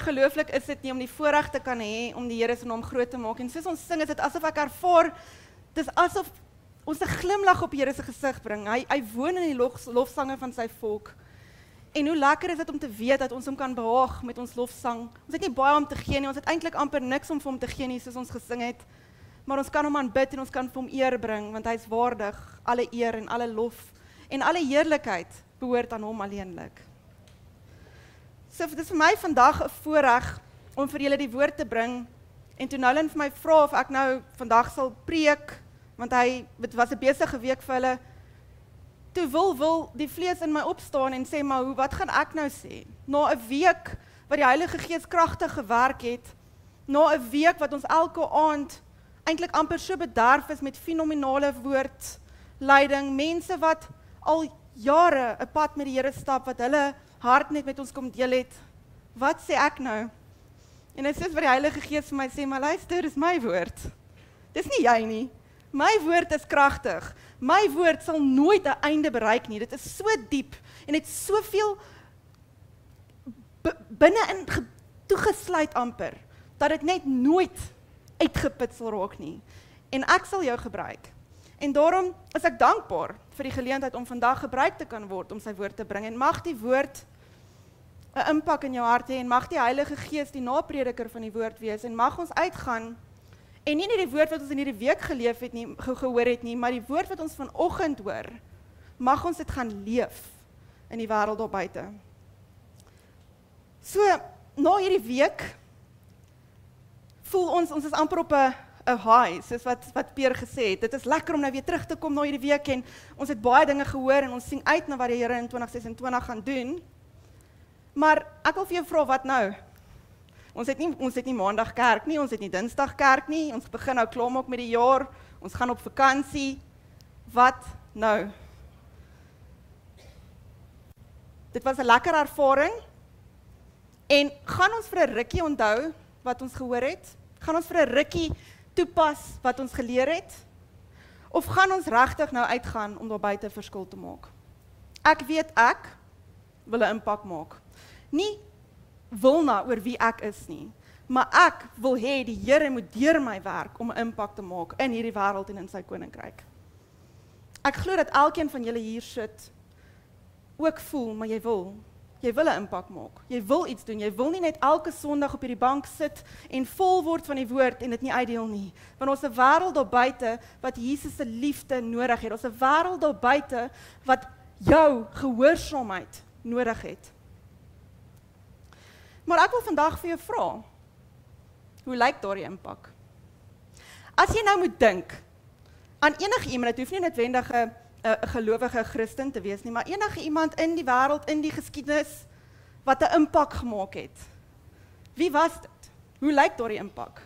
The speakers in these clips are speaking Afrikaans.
ongelooflik is dit nie om die voorreg te kan hê om die Here se naam groot te maak. En soos ons sing, is dit asof ek ervaar, dis asof ons 'n glimlag op die Here se gesig bring. Hy woon in die lofsange van sy volk. En hoe lekker is dit om te weet dat ons hom kan behaag met ons lofsang. Ons het nie baie om te gee nie, ons het eintlik amper niks om vir hom te gee nie, soos ons gesing het. Maar ons kan hom aanbid en ons kan vir hom eer bring, want hy is waardig. Alle eer en alle lof en alle heerlikheid behoort aan hom alleenlik. So dit is vir my vandag 'n voorreg om vir julle die woord te bring. En toe Nolan vir my vra of ek nou vandag sal preek, want dit was 'n besige week vir hulle, toe wil die vlees in my opstaan en sê, maar wat gaan ek nou sê? Na 'n week wat die Heilige Gees kragtig gewerk het, na 'n week wat ons elke aand eintlik amper so bederf is met fenominale woordleiding, mense wat al jare 'n pad met die Here stap, wat hulle hart net met ons kom deel het, wat sê ek nou? En dit is wat die Heilige Gees vir my sê, maar luister, dis my woord. Dis nie jy nie. My woord is kragtig. My woord sal nooit 'n einde bereik nie. Dit is so diep en het soveel binne-in toegesluit amper, dat dit net nooit uitgeput sal raak nie. En ek sal jou gebruik. En daarom is ek dankbaar vir die geleentheid om vandag gebruik te kan word om sy woord te bring. En mag die woord 'n impak in jou hart hê en mag die Heilige Gees die naprediker van die woord wees en mag ons uitgaan en nie net die woord wat ons in hierdie week gehoor het nie, maar die woord wat ons vanoggend hoor, mag ons dit gaan leef in die wêreld daar buite. So, na hierdie week voel ons is amper op 'n high, soos wat Peer gesê het. Dit is lekker om nou weer terug te kom na hierdie week en ons het baie dinge gehoor en ons sien uit na wat die Here in 2026 gaan doen. Maar ek wil vir jou vra, wat nou? Ons het nie maandag kerk nie, ons het nie dinsdag kerk nie, ons begin nou klaarmaak met die jaar, ons gaan op vakansie. Wat nou? Dit was 'n lekker ervaring en gaan ons vir 'n rukkie onthou wat ons gehoor het? Gaan ons vir 'n rukkie toepas wat ons geleer het? Of gaan ons regtig nou uitgaan om daar buite 'n verskil te maak? Ek weet ek wil 'n impak maak. Nie wil na oor wie ek is nie, maar ek wil hê die Here moet deur my werk om 'n impak te maak in hierdie wêreld en in sy koninkryk. Ek glo dat elkeen van julle hier sit ook voel, maar jy wil 'n impak maak. Jy wil iets doen. Jy wil nie net elke Sondag op hierdie bank sit en vol word van die woord en dit nie uitdeel nie. Want ons 'n wêreld daar buite wat Jesus se liefde nodig het. Ons 'n wêreld daar buite wat jou gehoorsaamheid nodig het. Maar ek wil vandag vir jou vra, hoe lyk daardie impak? As jy nou moet dink aan enige iemand, dit hoef nie noodwendig 'n gelowige Christen te wees nie, maar enige iemand in die wêreld, in die geskiedenis, wat 'n impak gemaak het. Wie was dit? Hoe lyk daardie impak?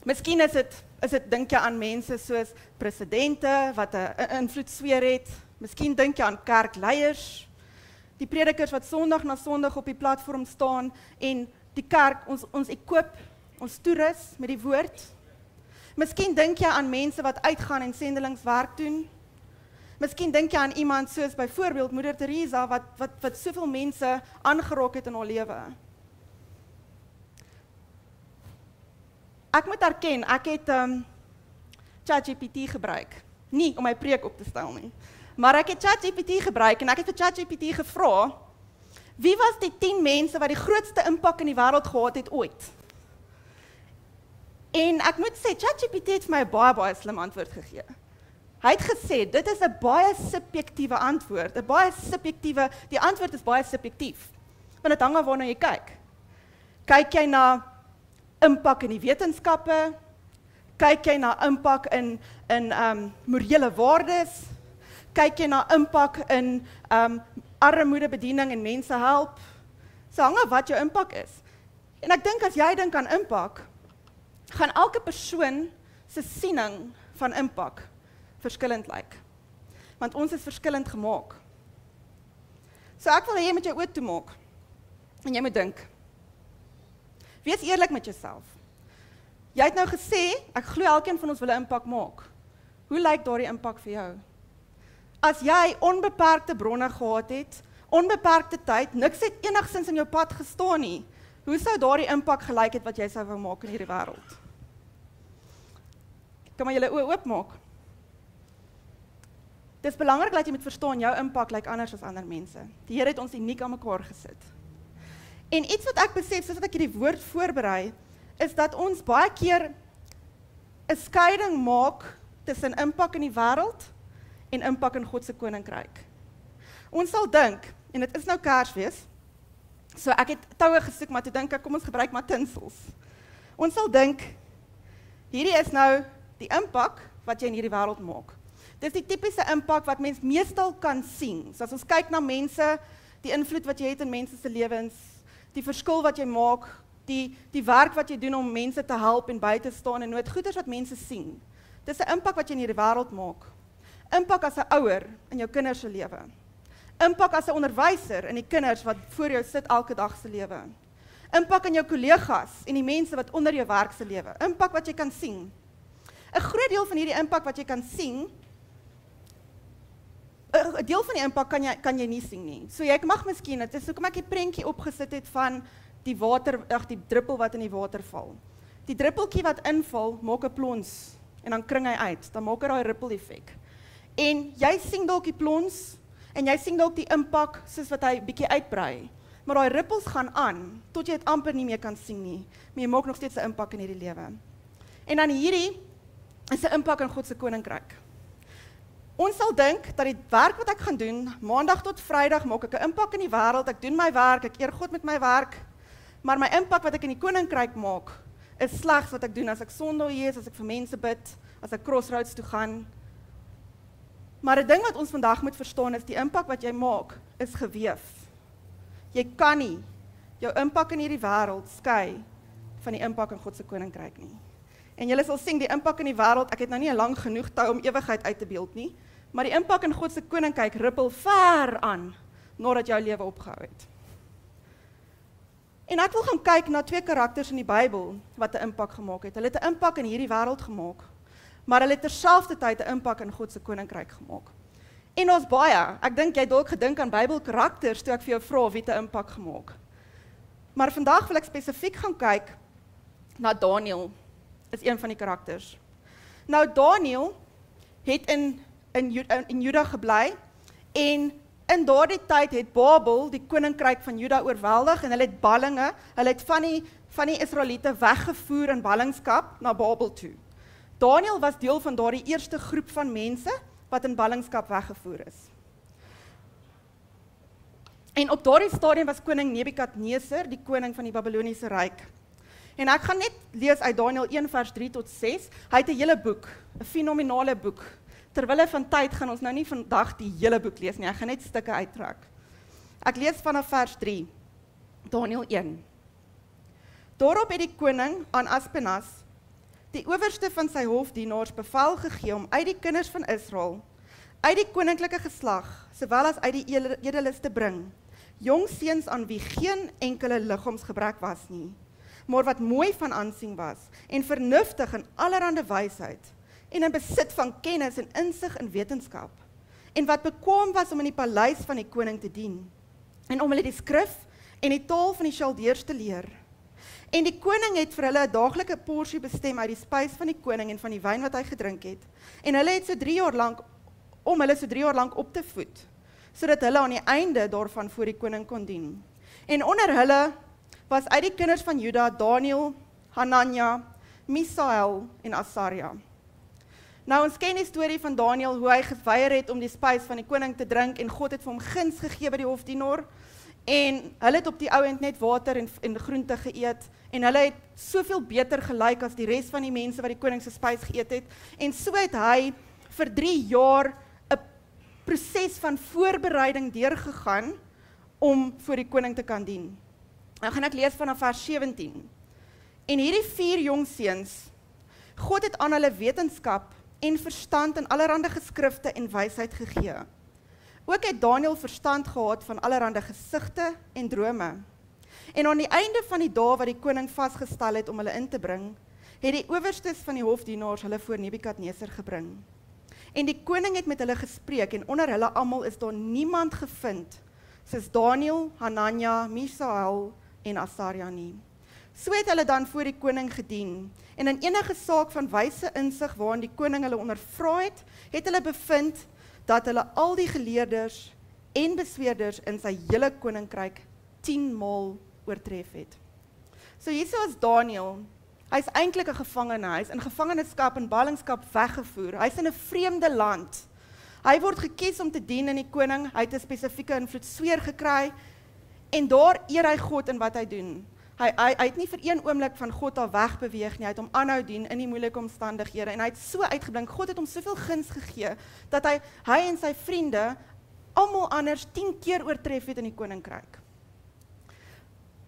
Miskien is dit dink jy aan mense soos presidente, wat 'n invloedsfeer het. Miskien dink jy aan kerkleiers, die predikers wat Sondag na Sondag op die platform staan en die kerk ons ekoop, ons toerus met die woord. Miskien dink jy aan mense wat uitgaan en sendelingswerk doen. Miskien dink jy aan iemand soos byvoorbeeld Moeder Teresa wat soveel mense aangeraak het in haar lewe. Ek moet erken, ek het ChatGPT gebruik. Nie om my preek op te stel nie. Maar ek het ChatGPT gebruik en ek het vir ChatGPT gevra, wie was die 10 mense wat die grootste impak in die wêreld gehad het ooit? En ek moet sê, ChatGPT het vir my 'n baie slim antwoord gegee. Hy het gesê, dit is 'n baie subjektiewe antwoord, die antwoord is baie subjektief, want dit hang af waarna jy kyk. Kyk jy na impak in die wetenskappe, kyk jy na impak in morele waardes, kyk jy na impak in armoedebediening en mense help, so hang af wat jou impak is. En ek dink as jy dink aan impak, gaan elke persoon se siening van impak verskillend lyk. Want ons is verskillend gemaak. So ek wil hê jy moet jou oë toemaak en jy moet dink. Wees eerlik met jouself. Jy het nou gesê, ek glo elkeen van ons wil 'n impak maak. Hoe lyk daardie impak vir jou? As jy onbeperkte bronne gehad het onbeperkte tyd, niks het enigstens in jou pad gestaan nie. Hoe sou daardie impak gelyk het wat jy sou wou maak in hierdie wêreld? Kan maar julle oë oopmaak. Dis belangrik dat jy moet verstaan, jou impak lyk anders as ander mense. Die Here het ons uniek aan mekaar gesit. En iets wat ek besef, soos wat ek hierdie woord voorberei, is dat ons baie keer 'n skeiding maak tussen impak in die wêreld en impak in God se koninkryk. Ons sal dink, en dit is nou Kersfees, so ek het toue gesoek, maar toe dink ek, kom ons gebruik maar tinsels. Ons sal dink, hierdie is nou die impak wat jy in hierdie wêreld maak. Dis die tipiese impak wat mens meestal kan sien. So as ons kyk na mense, die invloed wat jy het in mense se lewens, die verskil wat jy maak, die werk wat jy doen om mense te help en by te staan en nood, goeders wat mense sien. Dis 'n impak wat jy in hierdie wêreld maak. Impak as 'n ouer in jou kinders se lewe. Impak as 'n onderwyser in die kinders wat voor jou sit elke dag se lewe. Impak in jou kollegas en die mense wat onder jou werk se lewe. Impak wat jy kan sien. 'n Groot deel van hierdie impak wat jy kan sien, 'n deel van die impak kan jy nie sien nie. So jy mag miskien, dit is hoekom ek die prentjie opgesit het van die druppel wat in die water val. Die druppeltjie wat inval, maak 'n plons en dan kring hy uit. Dan maak hy daai ripple effek. En jy sien dalk die plons en jy sien dalk die impak soos wat hy bietjie uitbrei. Maar daai rippels gaan aan tot jy dit amper nie meer kan sien nie. Maar jy maak nog steeds 'n impak in hierdie lewe. En dan hierdie is 'n impak in God se koninkryk. Ons sal dink dat die werk wat ek gaan doen, maandag tot Vrydag maak ek 'n impak in die wêreld, ek doen my werk, ek eer God met my werk, maar my impak wat ek in die koninkryk maak, is slegs wat ek doen as ek Sondag is, as ek vir mense bid, as ek Crossroads toe gaan. Maar 'n ding wat ons vandag moet verstaan is die impak wat jy maak, is geweef. Jy kan nie jou impak in hierdie wêreld skei van die impak in God se koninkryk nie. En julle sal sien die impak in die wêreld, ek het nou nie 'n lang genoeg tou om ewigheid uit te beeld nie, maar die impak in God se koninkryk rippel ver aan nadat jou lewe opgehou het. En ek wil gaan kyk na 2 karakters in die Bybel wat 'n impak gemaak het. Hulle het 'n impak in hierdie wêreld gemaak, maar hulle het terselfdertyd 'n impak in God se koninkryk gemaak. En ons baie, ek dink jy het dalk gedink aan Bybelkarakters toe ek vir jou vra wie 'n impak gemaak. Maar vandag wil ek spesifiek gaan kyk na Daniël, is een van die karakters. Nou Daniël het in Juda gebly en in daardie tyd het Babel die koninkryk van Juda oorweldig en hulle het ballinge, hulle het van die Israeliete weggevoer in ballingskap na Babel toe. Daniël was deel van daardie eerste groep van mense wat in ballingskap weggevoer is. En op daardie stadium was koning Nebukadneser die koning van die Babiloniese ryk. En ek gaan net lees uit Daniël 1 vers 3 tot 6. Hy het 'n hele boek, 'n fenominale boek. Terwille van tyd gaan ons nou nie vandag die hele boek lees nie, ek gaan net stukke uittrek. Ek lees vanaf vers 3, Daniël 1. Daarop het die koning aan Aspenas, die owerste van sy hofdienaars, bevel gegee om uit die kinders van Israel, uit die koninklike geslag, sowel as uit die edeles te bring, jong seuns aan wie geen enkele liggaamsgebrek was nie, maar wat mooi van aansien was, en vernuftig in allerhande wysheid, en in besit van kennis en insig in wetenskap, en wat bekwaam was om in die paleis van die koning te dien, en om hulle die skrif en die taal van die Chaldeërs te leer. En die koning het vir hulle 'n daaglikse porsie bestem uit die spys van die koning en van die wyn wat hy gedrink het, en hulle het so 3 jaar lank, om hulle so 3 jaar lank op te voed, sodat hulle aan die einde daarvan voor die koning kon dien. En onder hulle was uit die kinders van Juda, Daniël, Hanania, Misael en Asaria. Nou ons ken die storie van Daniël, hoe hy geweier het om die spys van die koning te drink, en God het vir hom guns gegee by die hofdienaar, en hulle het op die ou end net water en groente geëet, en hulle het soveel beter gelyk as die res van die mense wat die koning se spys geëet het, en so het hy vir 3 jaar 'n proses van voorbereiding deurgegaan om voor die koning te kan dien. Nou gaan ek lees vanaf vers 17. En hierdie 4 jong seuns, God het aan hulle wetenskap en verstand in allerhande geskrifte en wysheid gegee. Ook het Daniël verstand gehad van allerhande gesigte en drome. En aan die einde van die dae wat die koning vasgestel het om hulle in te bring, het die owerstes van die hofdienaars hulle voor Nebukadneser gebring. En die koning het met hulle gespreek, en onder hulle almal is daar niemand gevind soos Daniël, Hanania, Misael en Asaria nie. So het hulle dan voor die koning gedien, en in enige saak van wyse insig waarin die koning hulle ondervra het, het hulle bevind dat hulle al die geleerders en besweerders in sy hele koninkryk 10 maal oortref het. So hierso is Daniël, hy is eintlik 'n gevangene, hy is in gevangenskap en ballingskap weggevoer, hy is in 'n vreemde land. Hy word gekies om te dien in die koning, hy het 'n spesifieke invloedssfeer gekry, en daar eer hy God in wat hy doen. Hy het nie vir een oomblik van God al wegbeweeg nie, hy het hom aanhou dien in die moeilike omstandighede, en hy het so uitgeblink, God het hom soveel guns gegee, dat hy en sy vriende, almal anders 10 keer oortref het in die koninkryk.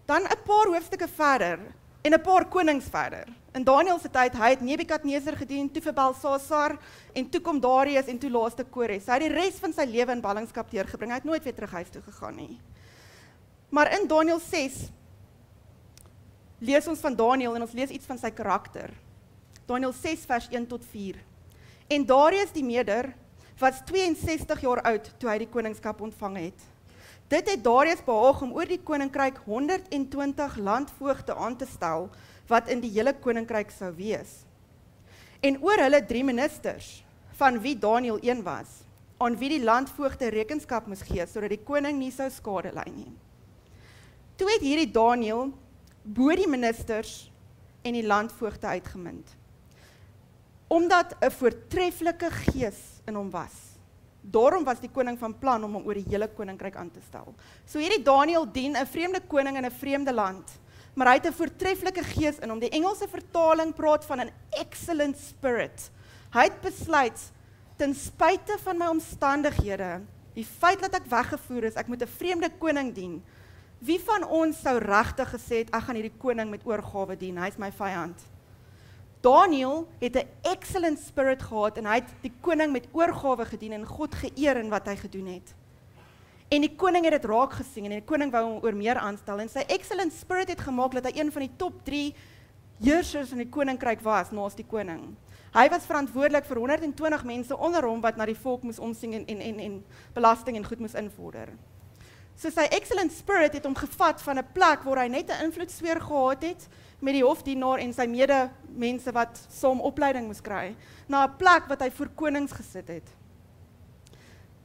Dan 'n paar hoofstukke verder, en 'n paar konings verder. In Daniël se tyd, hy het Nebukadneser gedien, toe vir Belsasar, en toe kom Darius, en toe laaste Kores. Hy het die res van sy lewe in ballingskap deurgebring, hy het nooit weer terug huis toe gegaan nie. Maar in Daniël 6, lees ons van Daniël, en ons lees iets van sy karakter. Daniël 6 vers 1 tot 4. En Darius die Meder, was 62 jaar oud, toe hy die koningskap ontvang het. Dit het Darius behaag om oor die koninkryk 120 landvoogde aan te stel, wat in die hele koninkryk sou wees. En oor hulle 3 ministers, van wie Daniël een was, aan wie die landvoogde rekenskap moes gee, sodat die koning nie sou skade ly nie. Toe het hierdie Daniël bo die ministers en die landvoogde uitgemind, omdat 'n voortreffelike gees in hom was. Daarom was die koning van plan om hom oor die hele koninkryk aan te stel. So hierdie Daniël dien 'n vreemde koning in 'n vreemde land, maar hy het 'n voortreffelike gees in hom. Die Engelse vertaling praat van 'n excellent spirit. Hy het besluit, ten spyte van my omstandighede, die feit dat ek weggevoer is, ek moet 'n vreemde koning dien. Wie van ons sou regtig gesê het, ek gaan hierdie koning met oorgawe dien, hy is my vyand. Daniël het 'n excellent spirit gehad, en hy het die koning met oorgawe gedien, en God geëer in wat hy gedoen het. En die koning het dit raak gesien, en die koning wou hom oor meer aanstel, en sy excellent spirit het gemaak, dat hy een van die top 3 heersers in die koninkryk was, naas die koning. Hy was verantwoordelik vir 120 mense onder hom, wat na die volk moes omsien, en belasting en goed moes invorder. So sy excellent spirit het hom gevat van 'n plek waar hy net 'n invloedssfeer gehad het met die hofdienaar en sy medemense wat saam opleiding moes kry, na 'n plek wat hy voor konings gesit het.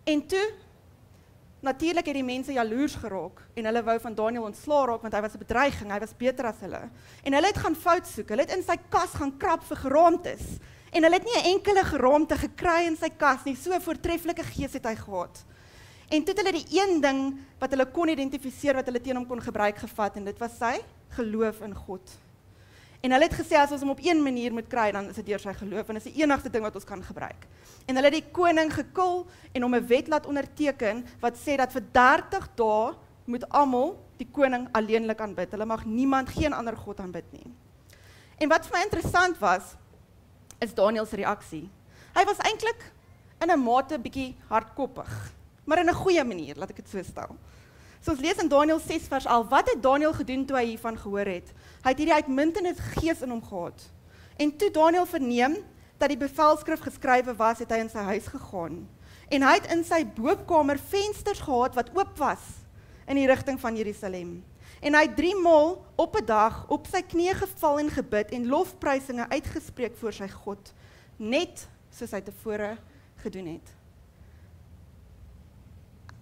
En toe, natuurlik het die mense jaloers geraak, en hulle wou van Daniël ontslaa raak, want hy was 'n bedreiging, hy was beter as hulle. En hulle het gaan fout soek, hulle het in sy kas gaan krap vir geraamtes, en hulle het nie 'n enkele geraamte gekry in sy kas nie, so 'n voortreffelike gees het hy gehad. En toe het hulle die een ding wat hulle kon identifiseer, wat hulle teen hom kon gebruik, gevat, en dit was sy geloof in God. En hulle het gesê, as ons hom op een manier moet kry, dan is dit deur sy geloof, en dit is die enigste ding wat ons kan gebruik. En hulle het die koning gekil, en hom 'n wet laat onderteken, wat sê dat vir 30 dae moet almal die koning alleenlik aanbid. Hulle mag niemand, geen ander God aanbid nie. En wat vir my interessant was, is Daniël se reaksie. Hy was eintlik in 'n mate bietjie hardkoppig, maar in 'n goeie manier, laat ek dit so stel. So ons lees in Daniël 6 vers 11, wat het Daniël gedoen toe hy hiervan gehoor het? Hy het hierdie uitmuntende gees in hom gehad. En toe Daniël verneem dat die bevelskrif geskrywe was, het hy in sy huis gegaan. En hy het in sy boopkamer vensters gehad wat oop was in die rigting van Jerusalem. En hy het 3 maal op 'n dag op sy knieë geval en gebid en lofprysinge uitgespreek voor sy God, net soos hy tevore gedoen het.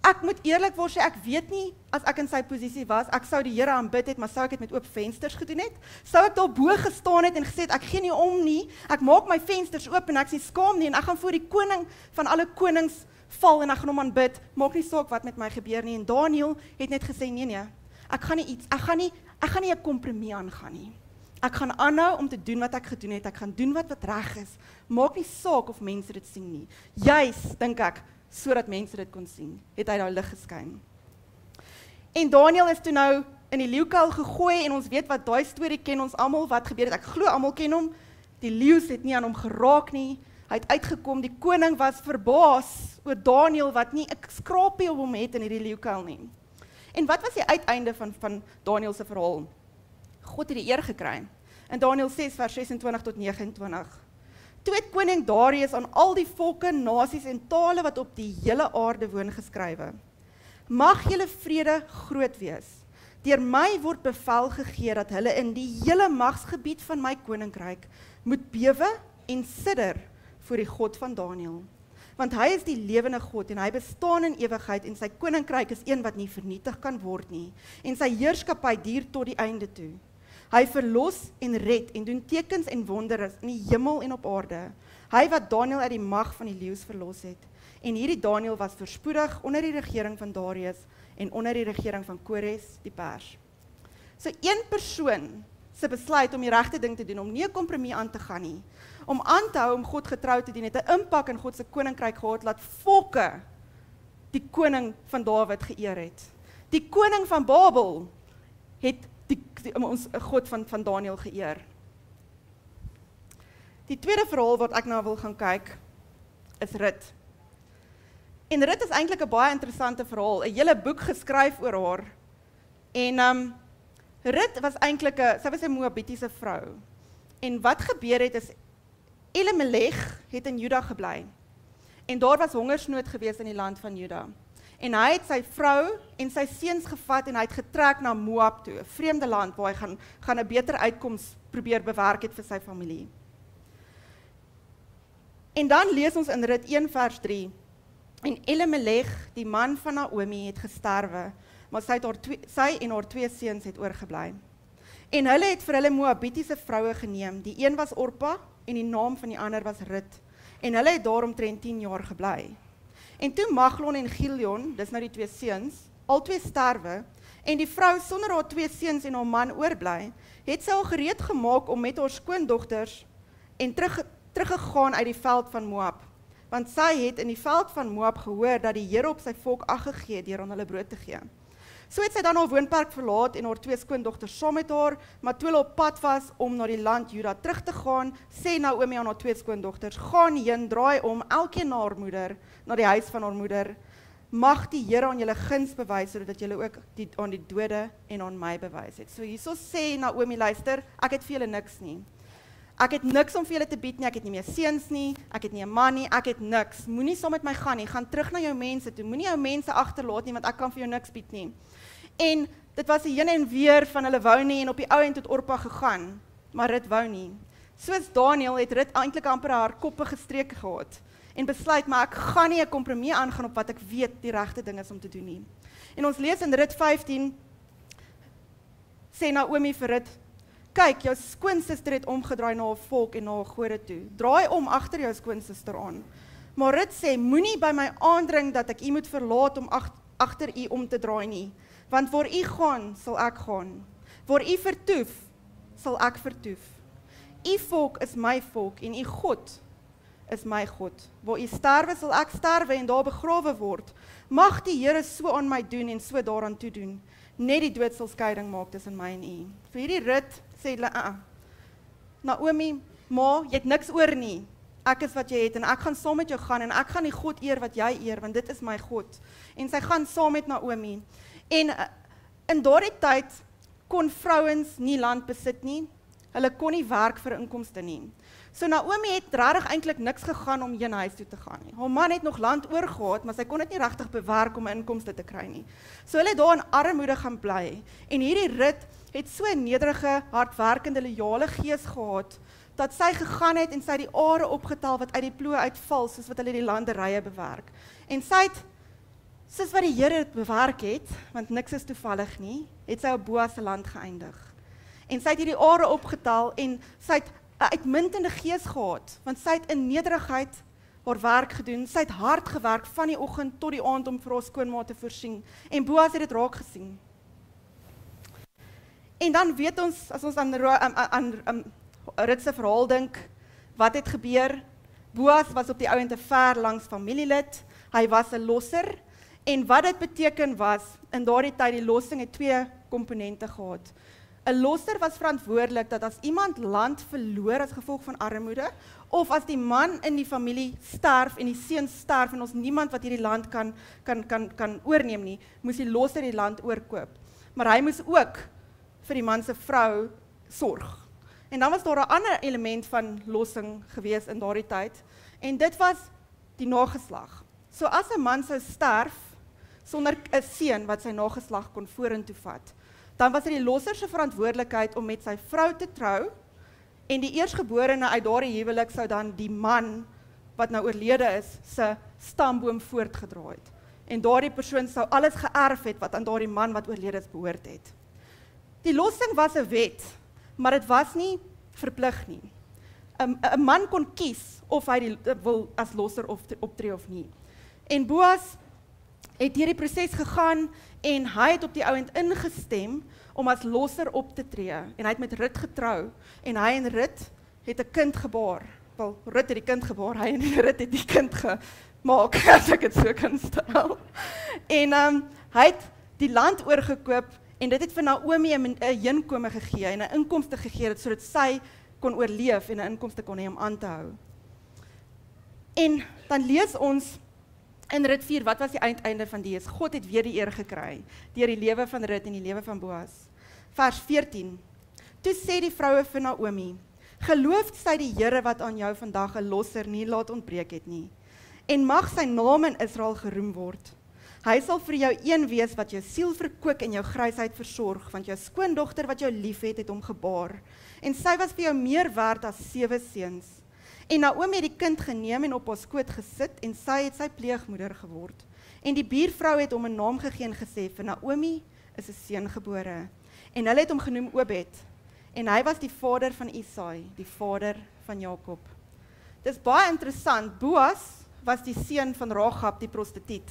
Ek moet eerlikwaar sê, ek weet nie, as ek in sy posisie was, ek sou die Here aanbid het, maar sou ek dit met oop vensters gedoen het? Sou ek daar bo gestaan het en gesê het, ek gee nie om nie, ek maak my vensters oop en ek is nie skaam nie, en ek gaan voor die koning van alle konings val en ek gaan hom aanbid, maak nie saak wat met my gebeur nie. En Daniël het net gesê, nee, ek gaan nie 'n kompromie aangaan nie. Ek gaan aanhou om te doen wat ek gedoen het, ek gaan doen wat reg is, maak nie saak of mense dit sien nie. Juis, dink ek, sodat mense dit kon sien, het hy daar lig geskyn. En Daniël is toe nou in die leeukuil gegooi, en ons weet wat daai storie ken ons almal, wat gebeur het, ek glo almal ken hom, die leeu's het nie aan hom geraak nie, hy het uitgekom, die koning was verbaas oor Daniël, wat nie 'n skrapie op hom het in hierdie leeukuil nie. En wat was die uiteinde van Daniël se verhaal? God het die eer gekry, in Daniël 6 vers 26 tot 29. Toe het koning Darius aan al die volke, nasies en tale wat op die hele aarde woon geskrywe. mag julle vrede groot wees. Deur my word bevel gegee dat hulle in die hele magsgebied van my koninkryk moet bewe en sidder voor die God van Daniël. Want hy is die lewende God en hy bestaan in ewigheid en sy koninkryk is een wat nie vernietig kan word nie en sy heerskappy duur tot die einde toe. Hy verlos en red en doen tekens en wondere in die hemel en op aarde. Hy wat Daniël uit die mag van die leeu's verlos het. En hierdie Daniël was voorspoedig onder die regering van Darius en onder die regering van Kores die Pers. So een persoon se besluit om die regte ding te doen, om nie 'n kompromie aan te gaan nie, om aan te hou om God getrou te dien, het 'n impak in God se koninkryk gehad, laat volke die koning van Dawid geëer het. Die koning van Babel het ons God van Daniël geëer. Die tweede verhaal wat ek nou wil gaan kyk, is Rut. En Rut is eintlik 'n baie interessante verhaal, 'n hele boek geskryf oor haar. En Rut was eintlik sy was 'n Moabitiese vrou. En wat gebeur het is Elimelech het in Juda gebly. En daar was hongersnood gewees in die land van Juda. En hy het sy vrou en sy seuns gevat en hy het getrek na Moab toe, 'n vreemde land waar hy gaan 'n beter uitkoms probeer bewerk het vir sy familie. En dan lees ons in Rut 1 vers 3. En Elimelech, die man van Naomi, het gesterwe, maar sy en haar 2 seuns het oorgebly. En hulle het vir hulle Moabitiese vroue geneem, die een was Orpa en die naam van die ander was Rut. En hulle het daaromtrent 10 jaar gebly. En toe Maglon en Gilion, dis nou die 2 seuns, albei sterwe, en die vrou sonder haar 2 seuns en haar man oorbly, het sy al gereed gemaak om met haar skoondogters en teruggegaan uit die veld van Moab. Want sy het in die veld van Moab gehoor dat die Here op sy volk ag gegee het deur aan hulle brood te gee. So het sy dan haar woonpark verlaat en haar 2 skoondogters saam met haar, maar toe hulle op pad was om na die land Juda terug te gaan, sê Naomi aan haar 2 skoondogters, gaan heen, draai om, elkeen na haar moeder, na die huis van haar moeder. Mag die Here aan julle guns bewys, sodat julle ook aan die dode en aan my bewys het. So hierso sê Naomi, luister, ek het vir julle niks nie. Ek het niks om vir julle te bied nie, ek het nie meer seuns nie, ek het nie 'n man nie, ek het niks. Moenie saam met my gaan nie, gaan terug na jou mense toe. Moenie jou mense agterlaat nie, want ek kan vir jou niks bied nie. En dit was 'n heen en weer van hulle wou nie en op die ou end het Orpa gegaan, maar Rut wou nie. Soos Daniël het Rut eintlik amper haar koppe gestreek gehad en besluit, maar ek gaan nie 'n kompromie aangaan op wat ek weet die regte ding is om te doen nie. En ons lees in Rut 15 sê Naomi vir Rut, kyk, jou skoonsister het omgedraai na haar volk en na haar gode toe. Draai om agter jou skoonsister aan. Maar Rut sê, moenie by my aandring dat ek u moet verlaat om agter u om te draai nie. Want waar u gaan, sal ek gaan. Waar u vertoef, sal ek vertoef. U volk is my volk en u God is my God. Waar u sterwe, sal ek sterwe en daar begrawe word. Mag die Here so aan my doen en so daaraan toe doen. Net die dood sal skeiding maak tussen my en u. Vir hierdie Rut sê hulle, Naomi, ma, jy het niks oor nie. Ek is wat jy het en ek gaan saam met jou gaan en ek gaan die God eer wat jy eer, want dit is my God. En sy gaan saam met Naomi. En in daardie tyd kon vrouens nie land besit nie. Hulle kon nie werk vir inkomste nie. So Naomi het regtig eintlik niks gegaan om heen huis toe te gaan nie. Haar man het nog land oorgehad, maar sy kon dit nie regtig bewerk om 'n inkomste te kry nie. So hulle het daar in armoede gaan bly. En hierdie Rut het so 'n nederige, hardwerkende, loyale gees gehad, dat sy gegaan het en sy die are opgetel wat uit die ploë uitval, soos wat hulle die landerye bewerk. En sy het, soos wat die Here dit bewerk het, want niks is toevallig nie, het sy op Boas se land geëindig. En sy het hierdie are opgetel en sy het 'n uitmuntende gees gehad, want sy het in nederigheid haar werk gedoen, sy het hard gewerk van die oggend tot die aand om vir haar skoonma te voorsien, en Boas het dit raak gesien. En dan weet ons, as ons aan Rut se verhaal dink, wat het gebeur? Boas was op die ouend 'n ver langs familielid, hy was 'n losser, en wat dit beteken was, in daardie tyd die lossing het 2 komponente gehad. 'n Losser was verantwoordelik dat as iemand land verloor as gevolg van armoede, of as die man in die familie sterf en die seun sterf en ons niemand wat hierdie land kan oorneem nie, moes die losser die land oorkoop. Maar hy moes ook vir die man se vrou sorg. En dan was daar 'n ander element van lossing gewees in daardie tyd, en dit was die nageslag. So as 'n man sou sterf, sonder 'n seun wat sy nageslag kon vorentoe vat, dan was dit die losser se verantwoordelikheid om met sy vrou te trou, en die eersgeborene uit daardie huwelik sou dan die man wat nou oorlede is, se stamboom voortgedra het. En daardie persoon sou alles geërf het wat aan daardie man wat oorlede is behoort het. Die lossing was 'n wet, maar dit was nie verplig nie. 'n man kon kies of hy wil as losser optree of nie. En Boas het hierdie proses gegaan en hy het op die ouend ingestem om as losser op te tree. En hy het met Rut getrou en hy en Rut het 'n kind gebaar. Wel, Rut het die kind gebaar, hy en Rut het die kind gemaak, as ek dit so kan stel. En hy het die land oorgekoop en dit het vir Naomi 'n inkome gegee en 'n inkomste gegee sodat sy kon oorleef en 'n inkomste kon hê om aan te hou. En dan lees ons in Rut 4, wat was die uiteinde van die? God het weer die eer gekry deur die lewe van Rut en die lewe van Boas. Vers 14. Toe sê die vroue vir Naomi: Geloof sy die Here wat aan jou vandag 'n losser nie laat ontbreek het nie. En mag sy naam in Israel geroem word. Hy sal vir jou een wees wat jou siel verkoop en jou grysheid versorg, want jou skoondogter wat jou liefhet het hom gebaar. En sy was vir jou meer werd as 7 seuns. En Naomi het die kind geneem en op haar skoot gesit en sy het sy pleegmoeder geword. En die buurvrou het hom 'n naam gegee en gesê, vir Naomi is 'n seun gebore. En hulle het hom genoem Obed. En hy was die vader van Isaai, die vader van Jakob. Dis baie interessant, Boas was die seun van Ragab die prostituut.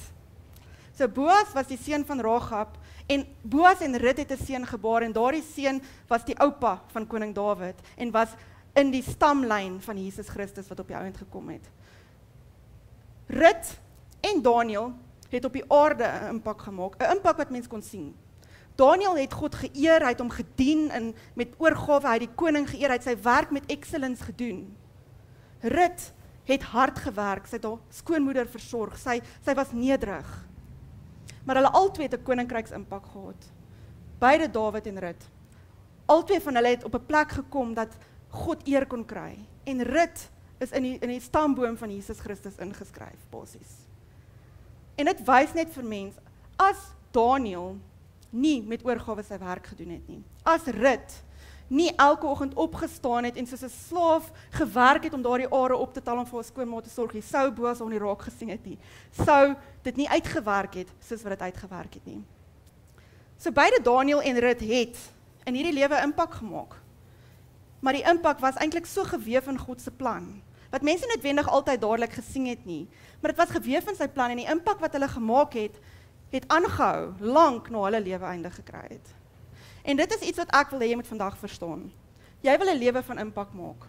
So Boas was die seun van Ragab en Boas en Rut het 'n seun gebaar en daardie seun was die oupa van koning Dawid en was in die stamlyn van Jesus Christus wat op die ouend gekom het. Rut en Daniel het op die aarde 'n impak gemaak, 'n impak wat mens kon sien. Daniel het God geëer, hy het hom gedien en met oorgawe, hy het die koning geëer, hy het sy werk met excellence gedoen. Rut het hard gewerk, sy het haar skoonmoeder versorg, sy was nederig. Maar hulle albei het 'n koninkryksimpak gehad. Beide Dawid en Rut. Albei van hulle het op 'n plek gekom dat God eer kon kry. En Rut is in die stamboom van Jesus Christus ingeskryf, basies. En dit wys net vir mens, as Daniel nie met oorgawe sy werk gedoen het nie, as Rut nie elke oggend opgestaan het en soos 'n slaaf gewerk het om daardie are op te tel om vir haar skoonma te sorg, sou Boas hom nie raak gesien het nie, sou dit nie uitgewerk het soos wat dit uitgewerk het nie. So beide Daniel en Rut het in hierdie lewe impak gemaak. Maar die impak was eintlik so geweef in God se plan, wat mense nie noodwendig altyd dadelik gesien het nie, maar dit was geweef in sy plan en die impak wat hulle gemaak het aangehou, lank na hulle lewe einde gekry het. En dit is iets wat ek wil hê jy moet vandag verstaan. Jy wil 'n lewe van impak maak.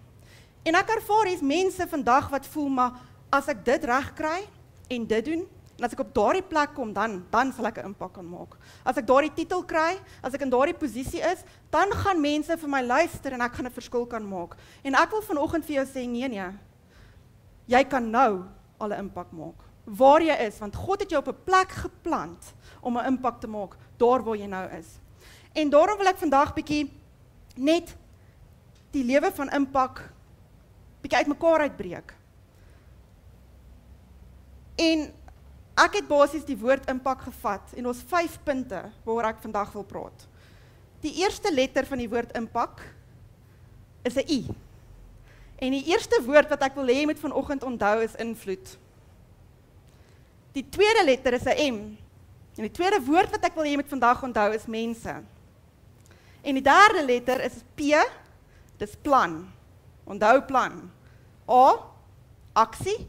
En ek ervaar hier's mense vandag wat voel, maar as ek dit reg kry en dit doen, en as ek op daardie plek kom, dan sal ek 'n impak kan maak. As ek daardie titel kry, as ek in daardie posisie is, dan gaan mense vir my luister en ek gaan 'n verskil kan maak. En ek wil vanoggend vir jou sê, nee, jy kan nou al 'n impak maak. Waar jy is, want God het jou op 'n plek geplant om 'n impak te maak, daar waar jy nou is. En daarom wil ek vandag bietjie net die lewe van impak bietjie uitmekaar uitbreek. En ek het basies die woord impak gevat en ons 5 punte waaroor ek vandag wil praat. Die eerste letter van die woord impak is 'n I. En die eerste woord wat ek wil hê jy moet vanoggend onthou is invloed. Die tweede letter is 'n M. En die tweede woord wat ek wil hê jy moet vandag onthou is mense. En die derde letter is P, dis plan. Onthou plan. A, aksie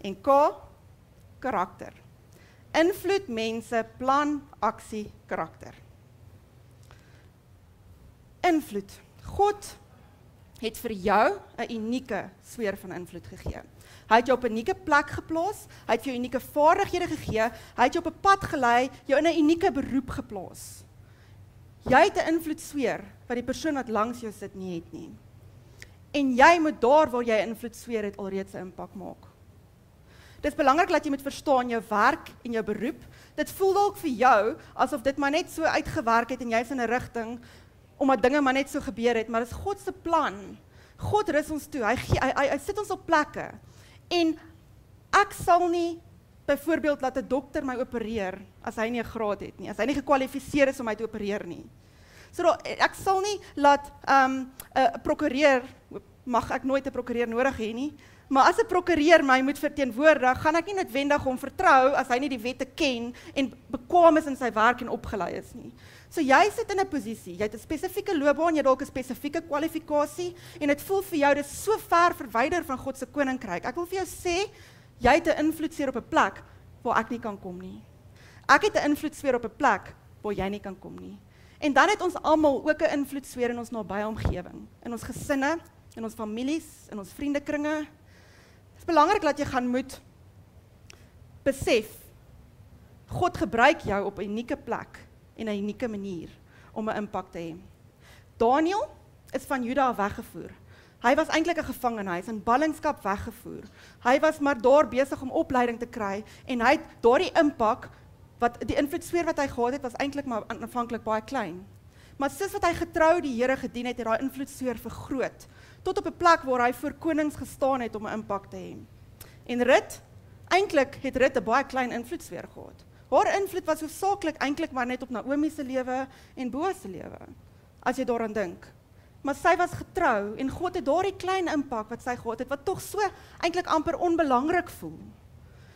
en K, karakter. Invloed, mense, plan, aksie, karakter. Invloed. God het vir jou 'n unieke sfeer van invloed gegee. Hy het jou op 'n unieke plek geplaas, hy het vir jou unieke vaardighede gegee, hy het jou op 'n pad gelei, jou in 'n unieke beroep geplaas. Jy het 'n invloedsfeer wat die persoon wat langs jou sit nie het nie. En jy moet daar waar jy 'n invloedsfeer het alreeds 'n impak maak. Dit is belangrik dat jy moet verstaan jou werk en jou beroep. Dit voel dalk vir jou asof dit maar net so uitgewerk het en jy's in 'n rigting omdat dinge maar net so gebeur het, maar dit is God se plan. God rus ons toe. Hy sit ons op plekke. En ek sal nie byvoorbeeld laat 'n dokter my opereer as hy nie 'n graad het nie, as hy nie gekwalifiseer is om my te opereer nie. So ek sal nie laat 'n prokureur, mag ek nooit 'n prokureur nodig hê nie, maar as 'n prokureur my moet verteenwoordig, gaan ek nie noodwendig hom vertrou as hy nie die wette ken en bekwaam is in sy werk en opgelei is nie. So jy sit in 'n posisie, jy het 'n spesifieke loopbaan, jy het dalk 'n spesifieke kwalifikasie en dit voel vir jou dis so ver verwyder van God se koninkryk. Ek wil vir jou sê, jy het 'n invloedsfeer op 'n plek waar ek nie kan kom nie. Ek het 'n invloedsfeer op 'n plek waar jy nie kan kom nie. En dan het ons almal ook 'n invloedsfeer in ons nabye omgewing, in ons gesinne, in ons families, in ons vriendekringe. Dit is belangrik dat jy gaan moet besef, God gebruik jou op 'n unieke plek en 'n unieke manier om 'n impak te hê. Daniël is van Juda weggevoer. Hy was eintlik 'n gevangene, hy is in ballingskap weggevoer. Hy was maar daar besig om opleiding te kry en hy het daardie impak, die invloedsfeer wat hy gehad het, was eintlik maar aanvanklik baie klein. Maar soos wat hy getrou die Here gedien het, het daai invloedsfeer vergroot, tot op 'n plek waar hy voor konings gestaan het om 'n impak te hê. En eintlik het Rut 'n baie klein invloedsfeer gehad. Haar invloed was hoofsaaklik eintlik maar net op Naomi se lewe en Boas se lewe, as jy daaraan dink. Maar sy was getrou en God het daardie klein impak wat sy gehad het, wat tog so eintlik amper onbelangrik voel,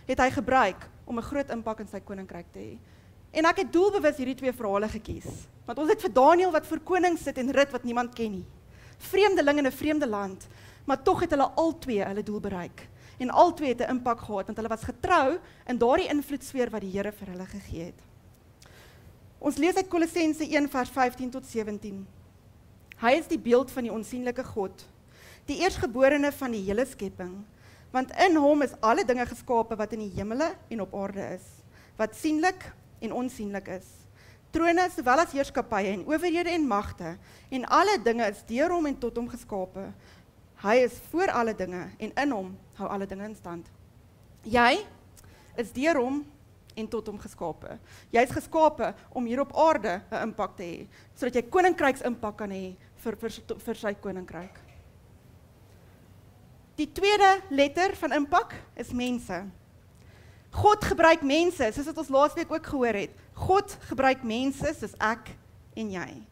het hy gebruik om 'n groot impak in sy koninkryk te hê. En ek het doelbewus hierdie twee verhale gekies, want ons het vir Daniël wat voor koning sit en Rut wat niemand ken nie. Vreemdeling in 'n vreemde land, maar tog het hulle albei hulle doel bereik. En albei het 'n impak gehad, want hulle was getrou in daardie invloedsfeer wat die Here vir hulle gegee het. Ons lees uit Kolossense 1 vers 15 tot 17. Hy is die beeld van die onsienlike God, die eerstgeborene van die hele skepping, want in hom is alle dinge geskape wat in die hemele en op aarde is, wat sienlik en onsienlik is. Trone sowel as heerskappye en owerhede en magte, en alle dinge is deur hom en tot hom geskape. Hy is voor alle dinge en in hom hou alle dinge in stand. Jy is deur hom en tot hom geskape. Jy is geskape om hier op aarde 'n impak te hê, sodat jy koninkryks impak kan hê vir sy koninkryk. Die tweede letter van impak is mense. God gebruik mense, soos wat ons laasweek ook gehoor het. God gebruik mense soos ek en jy.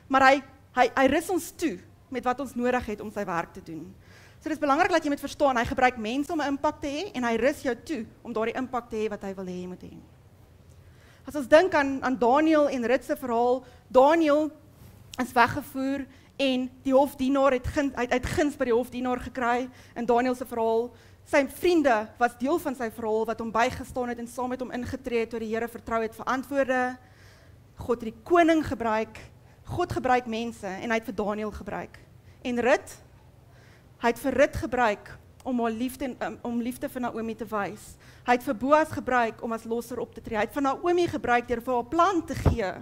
Maar hy rus ons toe met wat ons nodig het om sy werk te doen. So dit is belangrik dat jy moet verstaan, hy gebruik mense om 'n impak te hê en hy rus jou toe om daardie impak te hê wat hy wil hê jy moet hê. As ons dink aan Daniël en Rut se verhaal, Daniël is weggevoer en die hofdienaar het guns by die hofdienaar gekry in Daniël se verhaal. Sy vriende was deel van sy verhaal wat hom bygestaan het en saam met hom ingetree het toe die Here vertrou het vir antwoorde. God het die koning gebruik. God gebruik mense en hy het vir Daniël gebruik. En Rut, hy het vir Rut gebruik om liefde vir Naomi te wys. Hy het vir Boas gebruik om as losser op te tree. Hy het vir Naomi gebruik deur vir haar plan te gee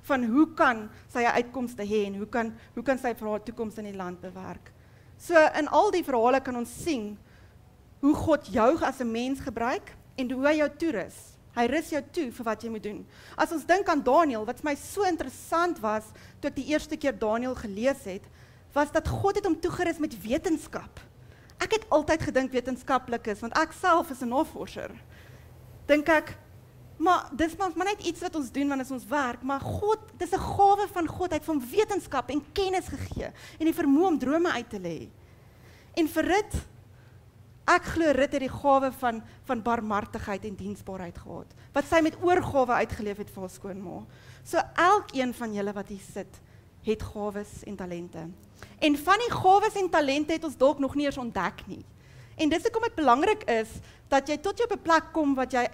van hoe kan sy 'n uitkomste hê en hoe kan sy vir haar toekoms in die land bewerk. So in al die verhale kan ons sien hoe God jou as 'n mens gebruik en hoe hy jou toerus. Hy rus jou toe vir wat jy moet doen. As ons dink aan Daniël, wat vir my so interessant was toe ek die eerste keer Daniël gelees het, was dat God het hom toegerus met wetenskap. Ek het altyd gedink wetenskaplik is, want ek self is 'n navorser. Dink ek, maar dis maar net iets wat ons doen wanneer ons werk, maar God, dis 'n gawe van God, hy het hom wetenskap en kennis gegee en die vermoë om drome uit te lê. En vir Rut, ek glo Rut het die gawe van barmhartigheid en diensbaarheid gehad, wat sy met oorgawe uitgeleef het vir haar skoonma. So elkeen van julle wat hier sit, het gawes en talente. En van die gawes en talente het ons dalk nog nie eens ontdek nie. En dis hoekom dit belangrik is, dat jy tot jy op 'n plek kom wat jy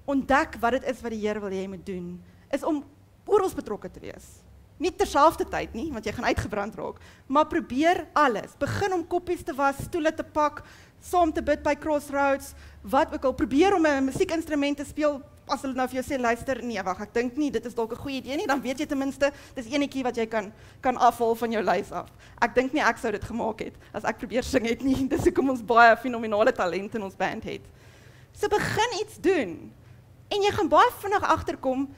ontdek wat dit is wat die Here wil hê jy moet doen, is om oral betrokke te wees. Nie terselfdertyd nie, want jy gaan uitgebrand raak, maar probeer alles. Begin om koppies te was, stoele te pak, saam te bid by Crossroads, wat ook al, probeer om 'n musiekinstrument te speel, as hulle nou vir jou sê, luister, nee, wag, ek dink nie, dit is dalk 'n goeie idee nie, dan weet jy ten minste, dis enetjie wat jy kan afhaal van jou lys af. Ek dink nie ek sou dit gemaak het, as ek probeer sing het nie, dis hoekom ons baie fenominale talent in ons band het. So begin iets doen, en jy gaan baie vinnig agterkom,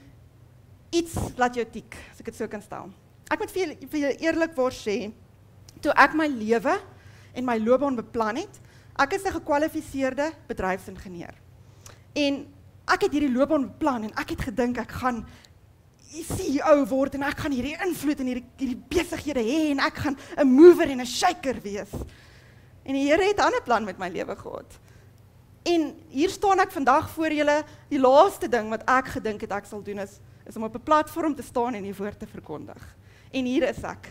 iets laat jou tik, as ek dit so kan stel. Ek moet vir julle eerlikwaar sê, toe ek my lewe en my loopbaan beplan het, ek is 'n gekwalifiseerde bedryfsingenieur. En ek het hierdie loopbaan beplan en ek het gedink ek gaan CEO word en ek gaan hierdie invloed en hierdie besighede hê en ek gaan 'n mover en 'n shaker wees. En die Here het 'n ander plan met my lewe gehad. En hier staan ek vandag voor julle, die laaste ding wat ek gedink het ek sal doen is om op 'n platform te staan en die woord te verkondig. En hier is ek.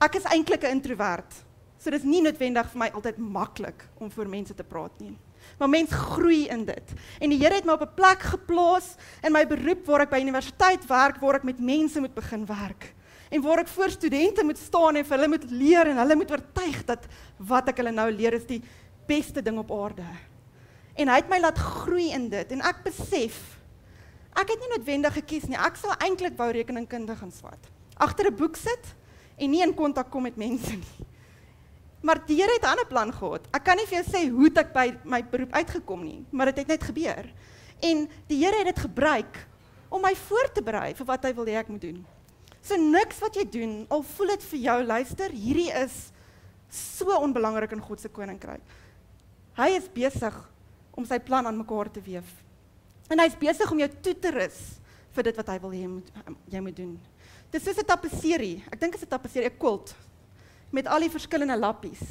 Ek is eintlik 'n introvert, so dit is nie noodwendig vir my altyd maklik om voor mense te praat nie. Maar mens groei in dit. En die Here het my op 'n plek geplaas in my beroep waar ek by universiteit werk, waar ek met mense moet begin werk. En waar ek voor studente moet staan en vir hulle moet leer en hulle moet oortuig dat wat ek hulle nou leer is die beste ding op aarde. En hy het my laat groei in dit. En ek besef, ek het nie noodwendig gekies nie. Ek sou eintlik wou rekeningkunde gaan swat. Agter 'n boek sit en nie in kontak kom met mense nie. Maar die Here het 'n ander plan gehad. Ek kan nie vir jou sê hoe ek by my beroep uitgekom nie, maar dit het net gebeur. En die Here het dit gebruik om my voor te berei vir wat hy wil hê ek moet doen. So niks wat jy doen, al voel dit vir jou, luister, hierdie is so onbelangrik in God se koninkryk. Hy is besig om sy plan aan mekaar te weef. En hy is besig om jou toe te rus vir dit wat hy wil hê jy moet doen. Dis soos 'n tapisserie. Ek dink dit is 'n tapisserie, 'n quilt met al die verskillende lappies.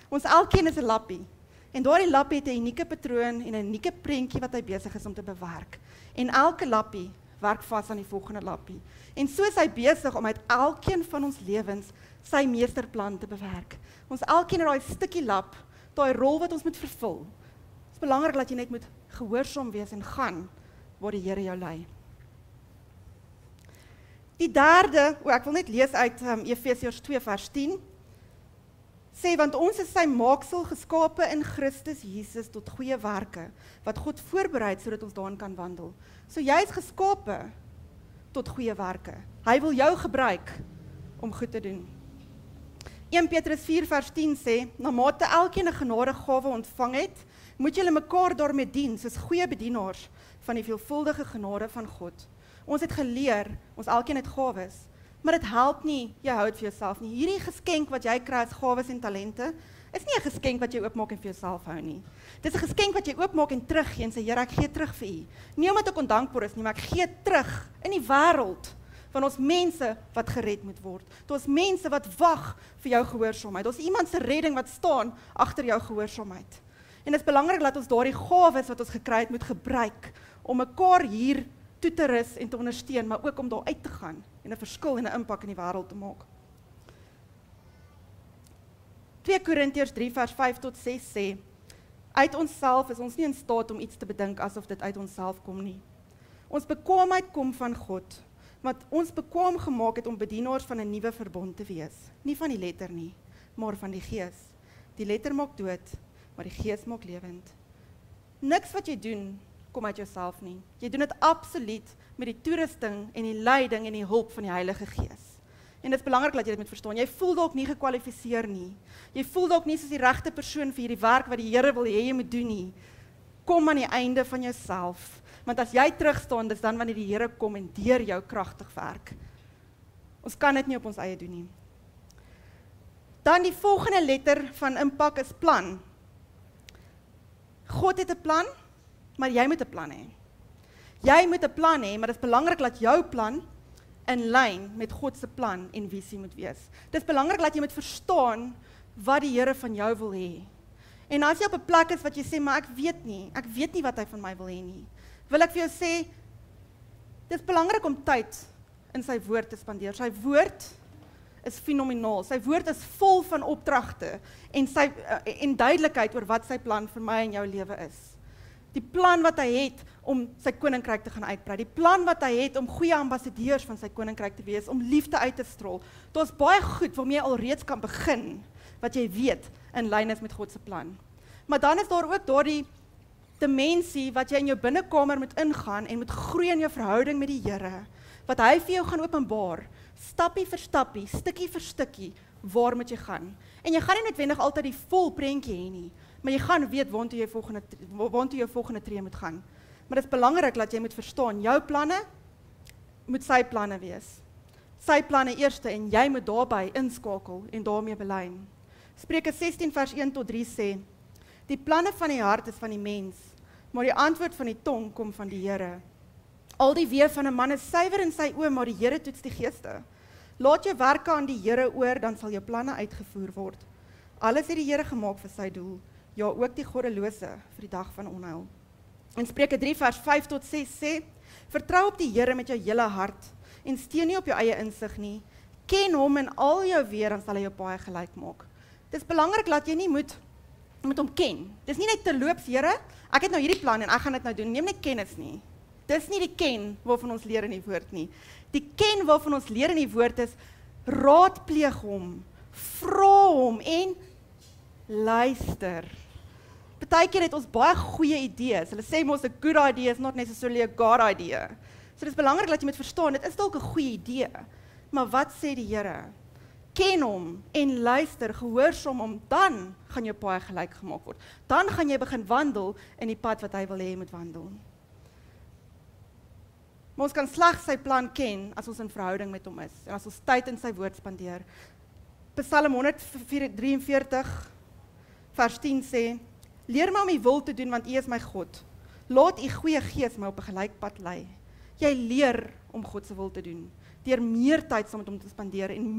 Ons elkeen is 'n lappie. En daardie lappie het 'n unieke patroon en 'n unieke prentjie wat hy besig is om te bewerk. En elke lappie werk vas aan die volgende lappie. En so is hy besig om uit elkeen van ons lewens sy meesterplan te bewerk. Ons elkeen het daai stukkie lap, daai rol wat ons moet vervul. Dit is belangrik dat jy net moet gehoorsaam wees en gaan waar die Here jou lei. Die derde, ek wil net lees uit Efesiërs 2 vers 10, sê, want ons is sy maaksel geskape in Christus Jesus tot goeie werke, wat God voorberei het sodat ons daarin kan wandel. So jy is geskape tot goeie werke. Hy wil jou gebruik om goed te doen. 1 Petrus 4 vers 10 sê, na mate elkeen 'n genadegawe ontvang het, moet julle mekaar daarmee dien, soos goeie bedienaars van die veelvuldige genade van God. Ons het geleer, ons elkeen het gawes, maar dit help nie, jy hou dit vir jouself nie. Hierdie geskenk wat jy kry as gawes en talente, is nie 'n geskenk wat jy oopmaak en vir jouself hou nie. Dit is 'n geskenk wat jy oopmaak en teruggee en sê, Here, ek gee terug vir U. Nie omdat ek ondankbaar is nie, maar ek gee terug in die wêreld van ons mense wat gered moet word. Dit is mense wat wag vir jou gehoorsaamheid. Ons iemand se redding wat staan agter jou gehoorsaamheid. En dit is belangrik dat ons daardie gawes wat ons gekry het moet gebruik om mekaar hier toe te rus en te ondersteun, maar ook om daar uit te gaan en 'n verskil en 'n impak in die wêreld te maak. 2 Korintiërs 3 vers 5 tot 6 sê, uit onsself is ons nie in staat om iets te bedink asof dit uit onsself kom nie. Ons bekwaamheid kom van God, wat ons bekwaam gemaak het om bedienaars van 'n nuwe verbond te wees. Nie van die letter nie, maar van die Gees. Die letter maak dood, maar die Gees maak lewend. Niks wat jy doen, kom uit jouself nie. Jy doen dit absoluut met die toerusting en die leiding en die hulp van die Heilige Gees. En dit is belangrik dat jy dit moet verstaan. Jy voel dalk nie gekwalifiseer nie. Jy voel dalk nie soos die regte persoon vir hierdie werk wat die Here wil hê jy moet doen nie. Kom aan die einde van jouself. Want as jy terugstaan, dis dan wanneer die Here kom en deur jou kragtig werk. Ons kan dit nie op ons eie doen nie. Dan die volgende letter van impak is plan. God het 'n plan, maar jy moet 'n plan hê. Jy moet 'n plan hê, maar dit is belangrik dat jou plan in lyn met God se plan en visie moet wees. Dit is belangrik dat jy moet verstaan wat die Here van jou wil hê. En as jy op 'n plek is wat jy sê, maar ek weet nie wat hy van my wil hê nie, wil ek vir jou sê, dit is belangrik om tyd in sy woord te spandeer. Sy woord is fenomenaal. Sy woord is vol van opdragte en duidelikheid oor wat sy plan vir my en jou lewe is. Die plan wat hy het om sy koninkryk te gaan uitbrei. Die plan wat hy het om goeie ambassadeurs van sy koninkryk te wees, om liefde uit te strol. Dit is baie goed waarmee jy alreeds kan begin, wat jy weet in lyn is met God se plan. Maar dan is daar ook daardie dimensie wat jy in jou binnekamer moet ingaan en moet groei in jou verhouding met die Here, wat hy vir jou gaan openbaar, stappie vir stappie, stukkie vir stukkie, waar moet jy gaan. En jy gaan nie noodwendig altyd die vol prentjie hê nie, maar jy gaan weet waantoe jou volgende tree moet gaan. Maar dit is belangrik dat jy moet verstaan, jou planne moet sy planne wees. Sy planne eerste en jy moet daarbey inskakel en daarmee belyn. Spreuke 16 vers 1 tot 3 sê, die planne van die hart is van die mens, maar die antwoord van die tong kom van die Here. Al die weë van 'n man is suiwer in sy oë, maar die Here toets die geeste. Laat jou werke aan die Here oor, dan sal jou planne uitgevoer word. Alles het die Here gemaak vir sy doel, ja ook die goddelose vir die dag van onheil. In Spreuke 3 vers 5 tot 6 sê, vertrou op die Here met jou hele hart, en steun nie op jou eie insig nie. Ken hom in al jou weë, dan sal hy jou paai gelyk maak. Dit is belangrik dat jy nie moet hom ken. Dis nie net terloops, Here, ek het nou hierdie plan en ek gaan dit nou doen, neem net kennis nie. Dis nie die ken waarvan ons leer in die woord nie. Die ken waarvan ons leer in die woord is, raadpleeg hom, vra hom en luister. Partykeer het ons baie goeie idees. Hulle sê mos 'n good idea is not necessarily a God idea. So dit is belangrik dat jy moet verstaan, dit is dalk 'n goeie idee. Maar wat sê die Here? Ken hom en luister, gehoorsaam hom, dan gaan jou paai gelyk gemaak word. Dan gaan jy begin wandel in die pad wat hy wil hê jy moet wandel. Maar ons kan slegs sy plan ken as ons in verhouding met hom is en as ons tyd in sy woord spandeer. Psalm 143 vers 10 sê, leer my om u wil te doen, want u is my God. Laat u goeie gees my op 'n gelyk pad lei. Jy leer om God se wil te doen, deur meer tyd saam met hom te spandeer en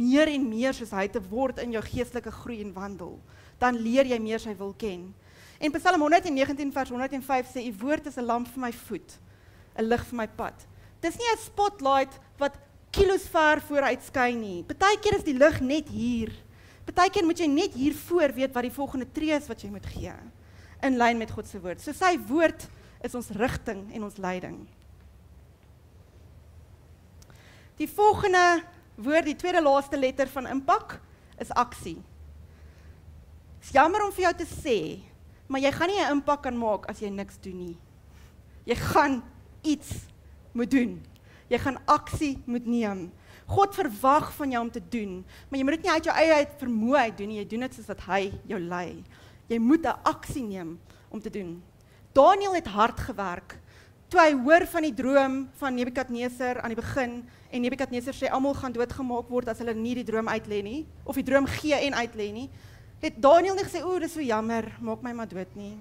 meer soos hy te word in jou geestelike groei en wandel. Dan leer jy meer sy wil ken. En Psalm 119 vers 105 sê, u woord is 'n lamp vir my voet, 'n lig vir my pad. Dis nie 'n spotlight wat kilos ver vooruit skyn nie. Partykeer is die lig net hier. Partykeer moet jy net hier voor weet wat die volgende tree is wat jy moet gee, in lyn met God se woord. So sy woord is ons rigting en ons leiding. Die volgende woord, die tweede laaste letter van impak, is aksie. Is jammer om vir jou te sê, maar jy gaan nie 'n impak kan maak as jy niks doen nie. Jy gaan iets moet doen. Jy gaan aksie moet neem. God verwag van jou om te doen, maar jy moet dit nie uit jou eie vermoë uit doen nie, jy doen dit soos wat hy jou lei. Jy moet 'n aksie neem om te doen. Daniël het hard gewerk. Toe hy hoor van die droom van Nebukadneser aan die begin, en Nebukadneser sê almal gaan doodgemaak word as hulle nie die droom uitlê nie, of die droom gee en uitlê nie, het Daniël nie gesê, o, dis so jammer, maak my maar dood nie.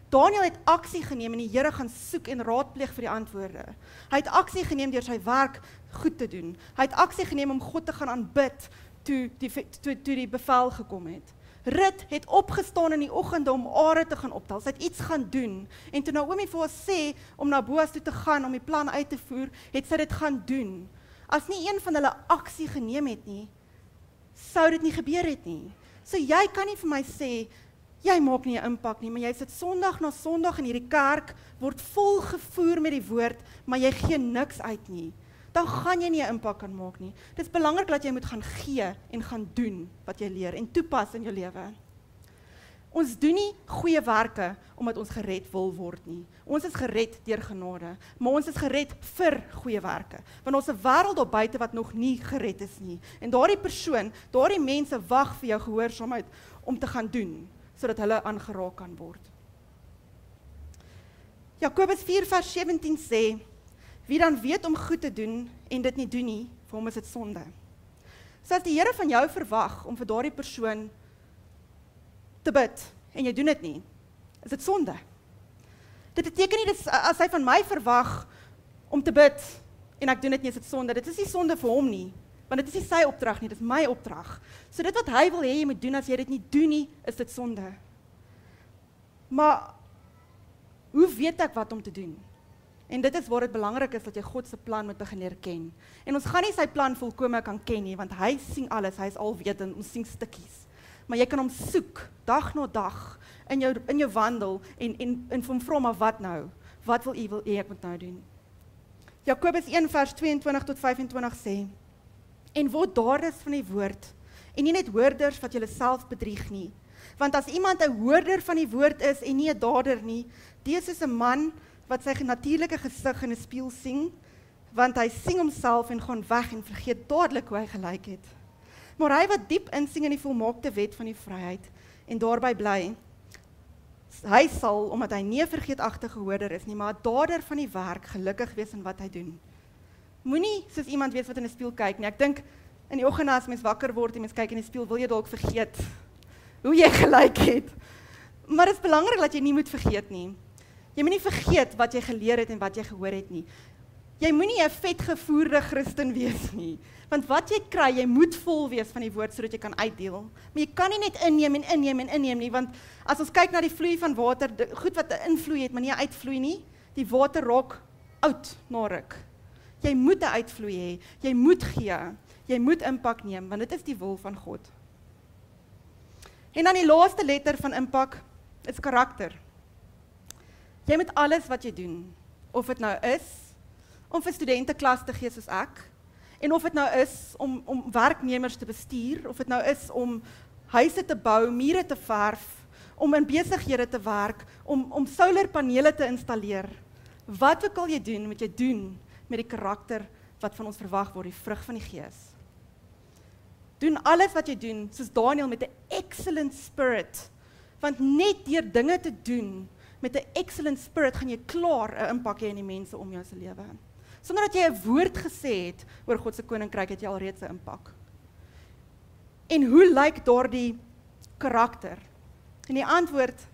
Daniël het aksie geneem en die Here gaan soek en raadpleeg vir die antwoorde. Hy het aksie geneem deur sy werk goed te doen. Hy het aksie geneem om God te gaan aanbid toe die bevel gekom het. Rut het opgestaan in die oggende om are te gaan optel. Sy het iets gaan doen. En toe Naomi vir haar sê om na Boas toe te gaan om die plan uit te voer, het sy dit gaan doen. As nie een van hulle aksie geneem het nie, sou dit nie gebeur het nie. So jy kan nie vir my sê, jy maak nie 'n impak nie, maar jy sit Sondag na Sondag in hierdie kerk, word vol gevoer met die woord, maar jy gee niks uit nie. Dan gaan jy nie 'n impak kan maak nie. Dit is belangrik dat jy moet gaan gee en gaan doen wat jy leer en toepas in jou lewe. Ons doen nie goeie werke omdat ons gered wil word nie. Ons is gered deur genade, maar ons is gered vir goeie werke. Want ons is 'n wêreld daar buite wat nog nie gered is nie. En daardie mense wag vir jou gehoorsaamheid om te gaan doen, sodat hulle aangeraak kan word. Jakobus 4 vers 17 sê, wie dan weet om goed te doen en dit nie doen nie, vir hom is dit sonde. So as die Here van jou verwag om vir daardie persoon te bid en jy doen dit nie, is dit sonde. Dit beteken nie as hy van my verwag om te bid en ek doen dit nie, is dit sonde. Dit is nie sonde vir hom nie, want dit is nie sy opdrag nie, dit is my opdrag. So dit wat hy wil hê jy moet doen, as jy dit nie doen nie, is dit sonde. Maar hoe weet ek wat om te doen? En dit is waar dit belangrik is dat jy God se plan moet begin leer ken. En ons gaan nie sy plan volkome kan ken nie, want hy sien alles, hy is alwetend, ons sien stukkies. Maar jy kan hom soek, dag na dag, in jou wandel, en hom vra, maar wat nou? Wat wil u ek moet nou doen? Jakobus 1 vers 22 tot 25 sê, en word daarders van die woord, en nie net hoorders wat julle self bedrieg nie. Want as iemand 'n hoorder van die woord is en nie 'n dader nie, dis soos 'n man wat sy natuurlike gesig in 'n spieël sien, want hy sien homself en gaan weg en vergeet dadelik hoe hy gelyk het. Maar hy wat diep insien in die volmaakte wet van die vryheid en daarby bly, hy sal, omdat hy nie 'n vergeetagtige hoorder is nie, maar 'n dader van die werk, gelukkig wees in wat hy doen. Moenie soos iemand wees wat in 'n spieël kyk nie. Ek dink in die oggend as mens wakker word en mens kyk in die spieël, wil jy dalk vergeet hoe jy gelyk het. Maar dit is belangrik dat jy nie moet vergeet nie. Jy moet nie vergeet wat jy geleer het en wat jy gehoor het nie. Jy moenie 'n vetgevoerde Christen wees nie. Want wat jy kry, jy moet vol wees van die woord sodat jy kan uitdeel. Maar jy kan nie net inneem nie, want as ons kyk na die vloei van water, goed wat 'n invloei het, maar nie 'n uitvloei nie, die water raak oud na ruk. Jy moet 'n uitvloei hê, jy moet gee, jy moet impak neem, want dit is die wil van God. En dan die laaste letter van impak is karakter. Jy moet alles wat jy doen, of dit nou is, om vir studente klas te gee soos ek, en of dit nou is om werknemers te bestuur, of dit nou is om huise te bou, mure te verf, om in besighede te werk, om solarpanele te installeer. Wat ook al jy doen, moet jy doen met die karakter wat van ons verwag word, die vrug van die Gees. Doen alles wat jy doen, soos Daniel, met 'n excellent spirit, want net deur dinge te doen, met 'n excellent spirit, gaan jy klaar 'n impak hê in die mense om jou se lewe. Sonder dat jy 'n woord gesê het oor God se koninkryk, het jy alreeds 'n impak. En hoe lyk daardie karakter? En die antwoord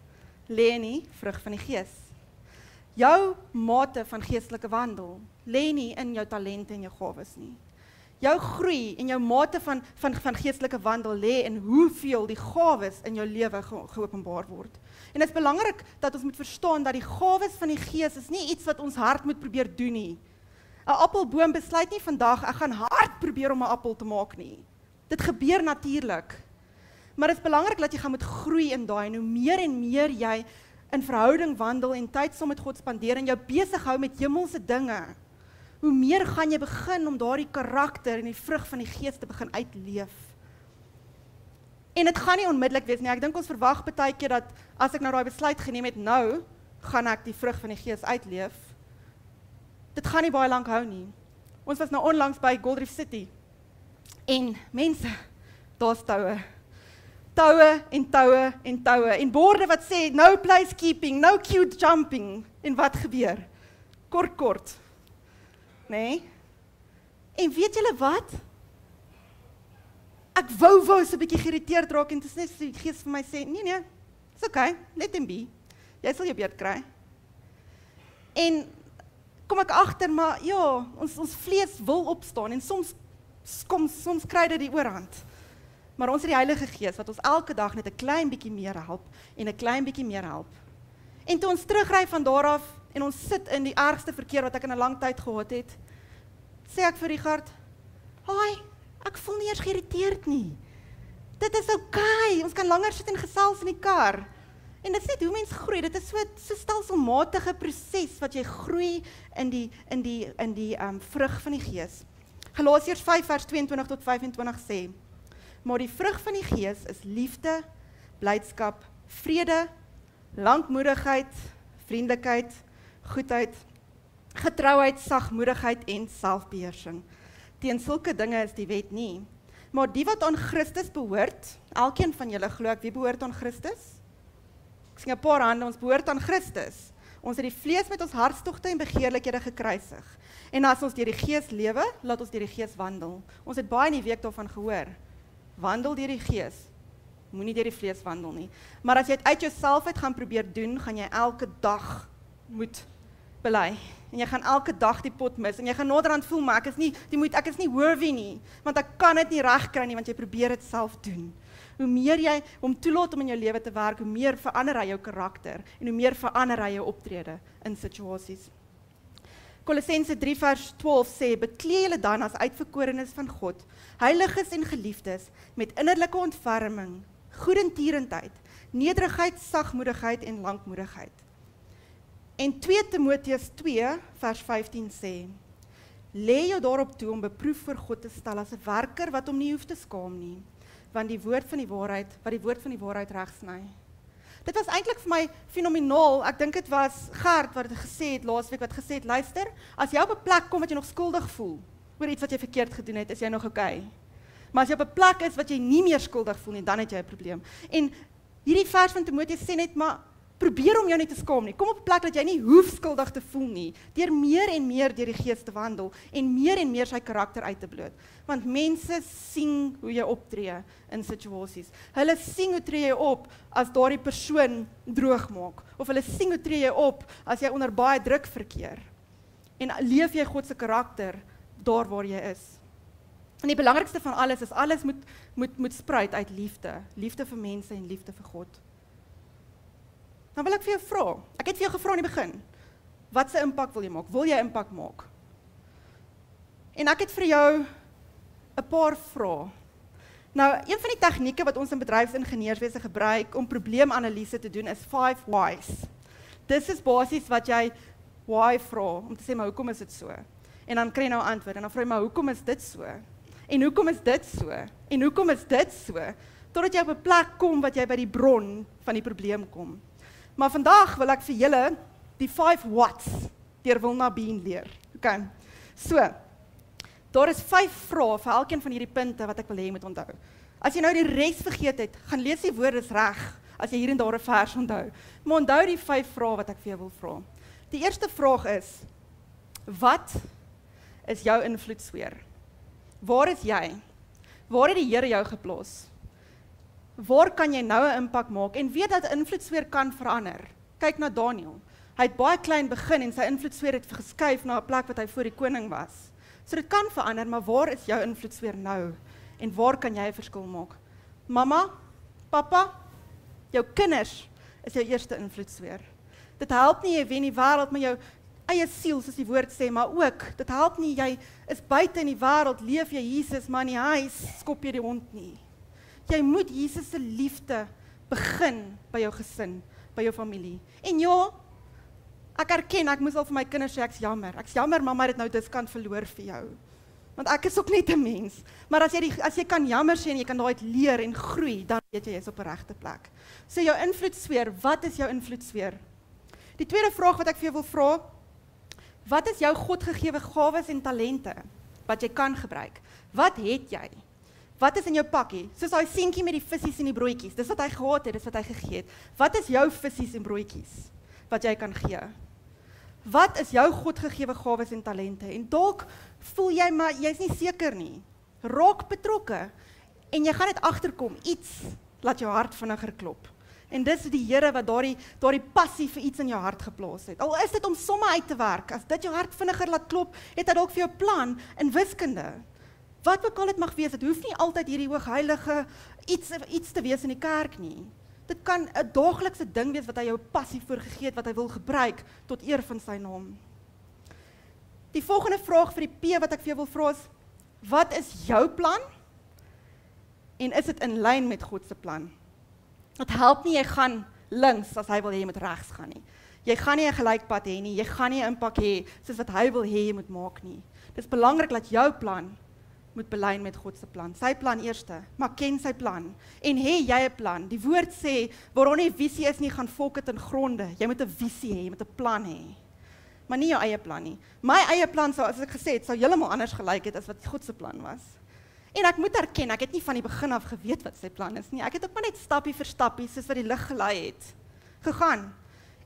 lê in die vrug van die Gees. Jou mate van geestelike wandel lê nie in jou talente en jou gawes nie. Jou groei en jou mate van geestelike wandel lê in hoeveel die gawes in jou lewe geopenbaar word. En dit is belangrik dat ons moet verstaan dat die gawes van die Gees is nie iets wat ons hard moet probeer doen nie. 'n Appelboom besluit nie vandag, ek gaan hard probeer om 'n appel te maak nie. Dit gebeur natuurlik. Maar dit is belangrik dat jy gaan moet groei in daai, en hoe meer en meer jy in verhouding wandel en tyd saam met God spandeer en jou besig hou met hemelse dinge, hoe meer gaan jy begin om daardie karakter en die vrug van die Gees te begin uitleef. En dit gaan nie onmiddellik wees nie. Ek dink ons verwag baie keer dat as ek nou daai besluit geneem het, nou gaan ek die vrug van die Gees uitleef. Dit gaan nie baie lank hou nie. Ons was nou onlangs by Gold Reef City. En mense, daar's toue. Toue en toue en toue. En borde wat sê, no place keeping, no cute jumping. En wat gebeur? Kort. Nee? En weet julle wat? Ek wou so 'n bietjie geïrriteerd raak en dit is net so die Gees vir my sê, nee, it's okay, let him be. Jy sal jou beurt kry. En kom ek agter, maar ja, ons vlees wil opstaan en soms kry dit die oorhand. Maar ons het die Heilige Gees wat ons elke dag net 'n klein bietjie meer help en 'n klein bietjie meer help. En toe ons terugry van daar af en ons sit in die ergste verkeer wat ek in 'n lang tyd gehad het, sê ek vir Richard, "Haai, ek voel nie eers geïrriteerd nie. Dit is okay, ons kan langer sit en gesels in die kar." En dit is net hoe mens groei, dit is so stelselmatige proses wat jy groei in die vrug van die Gees. Galasiërs 5 vers 22 tot 25 sê, "Maar die vrug van die Gees is liefde, blydskap, vrede, lankmoedigheid, vriendelikheid, goedheid, getrouheid, sagmoedigheid en selfbeheersing. Teen sulke dinge is die wet nie. Maar die wat aan Christus behoort, elkeen van julle glo ek, wie behoort aan Christus? Ek sien 'n paar hande, ons behoort aan Christus. Ons het die vlees met ons hartstogte en begeerlikhede gekruisig. En as ons deur die Gees lewe, laat ons deur die Gees wandel." Ons het baie in die week daarvan gehoor. Wandel deur die Gees. Moenie deur die vlees wandel nie. Maar as jy dit uit jouself uit gaan probeer doen, gaan jy elke dag moet bely. En jy gaan elke dag die pot mis. En jy gaan naderhand voel, maar ek is nie worthy nie. Want ek kan dit nie reg kry nie, want jy probeer dit self doen. Hoe meer jy hom toelaat om in jou lewe te werk, hoe meer verander hy jou karakter. En hoe meer verander hy jou optrede in situasies. Kolossense 3 vers 12 sê, "Beklee julle dan as uitverkorenes van God, heiliges en geliefdes, met innerlike ontferming, goedertierendheid, nederigheid, sagmoedigheid en lankmoedigheid." En 2 Timoteus 2 vers 15 sê, "Lê jou daarop toe om beproef voor God te stel as 'n werker wat hom nie hoef te skaam nie, want die woord van die waarheid regsny." Dit was eintlik vir my fenomenaal. Ek dink dit was Gert wat het gesê het laasweek, wat gesê het, luister, as jy op 'n plek kom wat jy nog skuldig voel oor iets wat jy verkeerd gedoen het, is jy nog okay. Maar as jy op 'n plek is wat jy nie meer skuldig voel nie, dan het jy 'n probleem. En hierdie vers van Timoteus sê net, maar Probeer om jou nie te skaam nie. Kom op 'n plek dat jy nie hoef skuldig te voel nie, deur meer en meer deur die Gees te wandel en meer sy karakter uit te bloot. Want mense sien hoe jy optree in situasies. Hulle sien hoe tree jy op as daardie persoon droog maak, of hulle sien hoe tree jy op as jy onder baie druk verkeer. En leef jy God se karakter daar waar jy is. En die belangrikste van alles is alles moet spruit uit liefde. Liefde vir mense en liefde vir God. Dan wil ek vir jou vra. Ek het vir jou gevra in die begin. Wat se impak wil jy maak? Wil jy impak maak? En ek het vir jou 'n paar vrae. Nou, een van die tegnieke wat ons in bedryfsingenieurswese gebruik om probleemanalise te doen is 5 whys. Dis is basies wat jy why vra om te sê maar hoekom is dit so? En dan kry jy nou antwoord en dan vra jy maar hoekom is dit so? En hoekom is dit so? En hoekom is dit so? Totdat jy op 'n plek kom wat jy by die bron van die probleem kom. Maar vandag wil ek vir julle die 5 whats deur Wilna Bean leer. Okay. So, daar is 5 vrae vir elkeen van hierdie punte wat ek wil hê jy moet onthou. As jy nou die res vergeet het, gaan lees die woorde reg as jy hier en daar 'n vers onthou. Maar onthou die 5 vrae wat ek vir jou wil vra. Die eerste vraag is: wat is jou invloedsfeer? Waar is jy? Waar het die Here jou geplaas? Waar kan jy nou 'n impak maak? En weet dat invloedsfeer kan verander. Kyk na Daniël. Hy het baie klein begin en sy invloedsfeer het geskuif na 'n plek wat hy voor die koning was. So dit kan verander, maar waar is jou invloedsfeer nou? En waar kan jy 'n verskil maak? Mamma, pappa, jou kinders is jou eerste invloedsfeer. Dit help nie jy wen die wêreld met jou eie siel, soos die woord sê, maar ook, dit help nie jy is buite in die wêreld, leef jy Jesus, maar in die huis skop jy die hond nie. Jy moet Jesus se liefde begin by jou gesin, by jou familie. En ja, ek erken, ek moes al vir my kinders sê, ek's jammer, mamma het dit nou diskant verloor vir jou. Want ek is ook net 'n mens. Maar as jy kan jammer sê en jy kan daaruit leer en groei, dan weet jy is op 'n regte plek. So jou invloedsfeer, wat is jou invloedsfeer? Die tweede vraag wat ek vir jou wil vra, wat is jou godgegewe gawes en talente wat jy kan gebruik? Wat het jy? Wat is in jou pakkie? Soos daai seentjie met die vissies en die broodjies. Dis wat hy gehad het, dis wat hy gegee het. Wat is jou vissies en broodjies wat jy kan gee? Wat is jou godgegewe gawes en talente? En dalk voel jy maar jy's nie seker nie. Raak betrokke en jy gaan net agterkom iets laat jou hart vinniger klop. En dis die Here wat daardie passie vir iets in jou hart geplaas het. Al is dit om somme uit te werk, as dit jou hart vinniger laat klop, het hy dalk vir jou plan in wiskunde. Wat ook al dit mag wees, dit hoef nie altyd hierdie hoogheilige iets te wees in die kerk nie. Dit kan 'n daaglikse ding wees wat hy jou passie voor gegee het, wat hy wil gebruik tot eer van sy naam. Die volgende vraag vir die P wat ek vir jou wil vra is, wat is jou plan? En is dit in lyn met God se plan? Dit help nie jy gaan links as hy wil hê jy moet regs gaan nie. Jy gaan nie 'n gelykpad hê nie, jy gaan nie 'n impak hê soos wat hy wil hê jy moet maak nie. Dit is belangrik dat jou plan moet belyn met God se plan. Sy plan eerste, maar ken sy plan. En hê jy 'n plan. Die woord sê, waar nie 'n visie is nie, gaan volke ten gronde. Jy moet 'n visie hê, jy moet 'n plan hê. Maar nie jou eie plan nie. My eie plan sou, as ek gesê het, sou heeltemal anders gelyk het as wat God se plan was. En ek moet erken, ek het nie van die begin af geweet wat sy plan is nie. Ek het ook maar net stappie vir stappie, soos wat die lig gelei het, gegaan.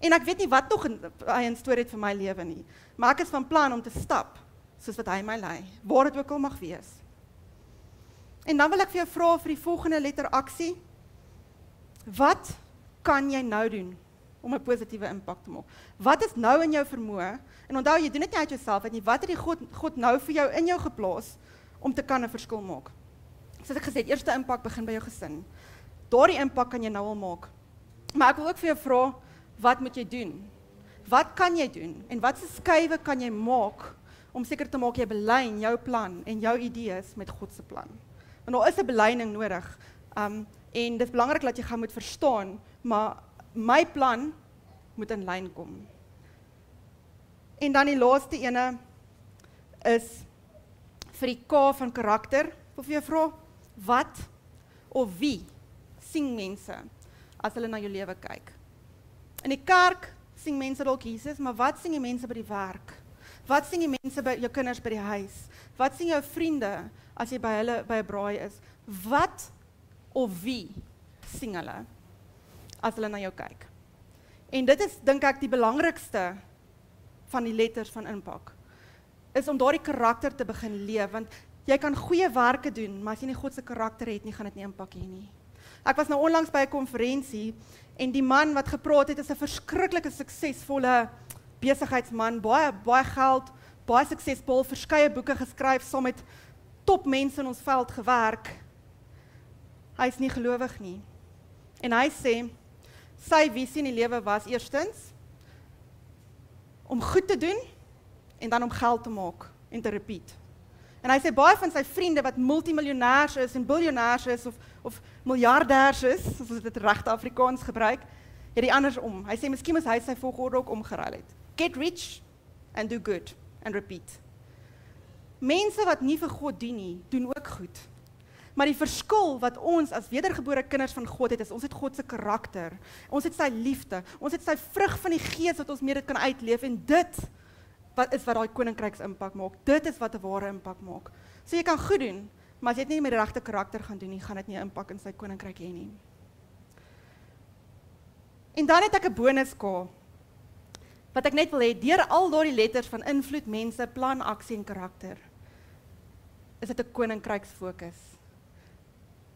En ek weet nie wat nog hy in storie het vir my lewe nie. Maar ek is van plan om te stap, soos wat hy my lei, waar dit ook al mag wees. En dan wil ek vir jou vra vir die volgende letter aksie. Wat kan jy nou doen om 'n positiewe impak te maak? Wat is nou in jou vermoë? En onthou, jy doen dit nie uit jouself uit nie. Wat het die God nou vir jou in jou geplaas om te kan 'n verskil maak? Soos ek gesê het, eerste impak begin by jou gesin. Daardie impak kan jy nou al maak. Maar ek wil ook vir jou vra, wat moet jy doen? Wat kan jy doen? En wat se skuwe kan jy maak om seker te maak jy belyn jou plan en jou idees met God se plan? Want daar is 'n belyning nodig. En dit is belangrik dat jy gaan moet verstaan, maar my plan moet in lyn kom. En dan die laaste ene is vir die K van karakter. Ek wil vir jou vra, wat of wie sien mense as hulle na jou lewe kyk? In die kerk sien mense dalk Jesus, maar wat sien die mense by die werk? Wat sien die mense by jou kinders by die huis? Wat sien jou vriende as jy by hulle by 'n braai is? Wat of wie sien hulle as hulle na jou kyk? En dit is, dink ek, die belangrikste van die letters van impak, is om daardie karakter te begin leef, want jy kan goeie werke doen, maar as jy nie God se karakter het nie, gaan dit nie impak hê nie. Ek was nou onlangs by 'n konferensie, en die man wat gepraat het, is 'n verskriklike suksesvolle besigheidsman, baie geld, baie suksesvol, verskeie boeke geskryf, saam met top mense in ons veld gewerk. Hy is nie gelowig nie. En hy sê, sy visie in die lewe was eerstens, om goed te doen, en dan om geld te maak, en te repeat. En hy sê, baie van sy vriende wat multimiljonairs is, en biljonairs is, of miljardairs is, as ons dit regte Afrikaans gebruik, het die andersom. Hy sê, miskien moes hy sy volgorde ook omgeruil het. Get rich, and do good, and repeat. Mense wat nie vir God dien nie, doen ook goed. Maar die verskil wat ons as wedergebore kinders van God het, is ons het God se karakter, ons het sy liefde, ons het sy vrug van die Gees wat ons mee dit kan uitleef, en dit is wat daai koninkryks impak maak, dit is wat 'n ware impak maak. So jy kan goed doen, maar as jy dit nie met die regte karakter gaan doen nie, gaan dit nie 'n impak in sy koninkryk hê nie. En dan het ek 'n bonuskaart, wat ek net wil hê, deur al daardie letters van invloed, mense, plan, aksie en karakter, is dit 'n koninkryksfokus.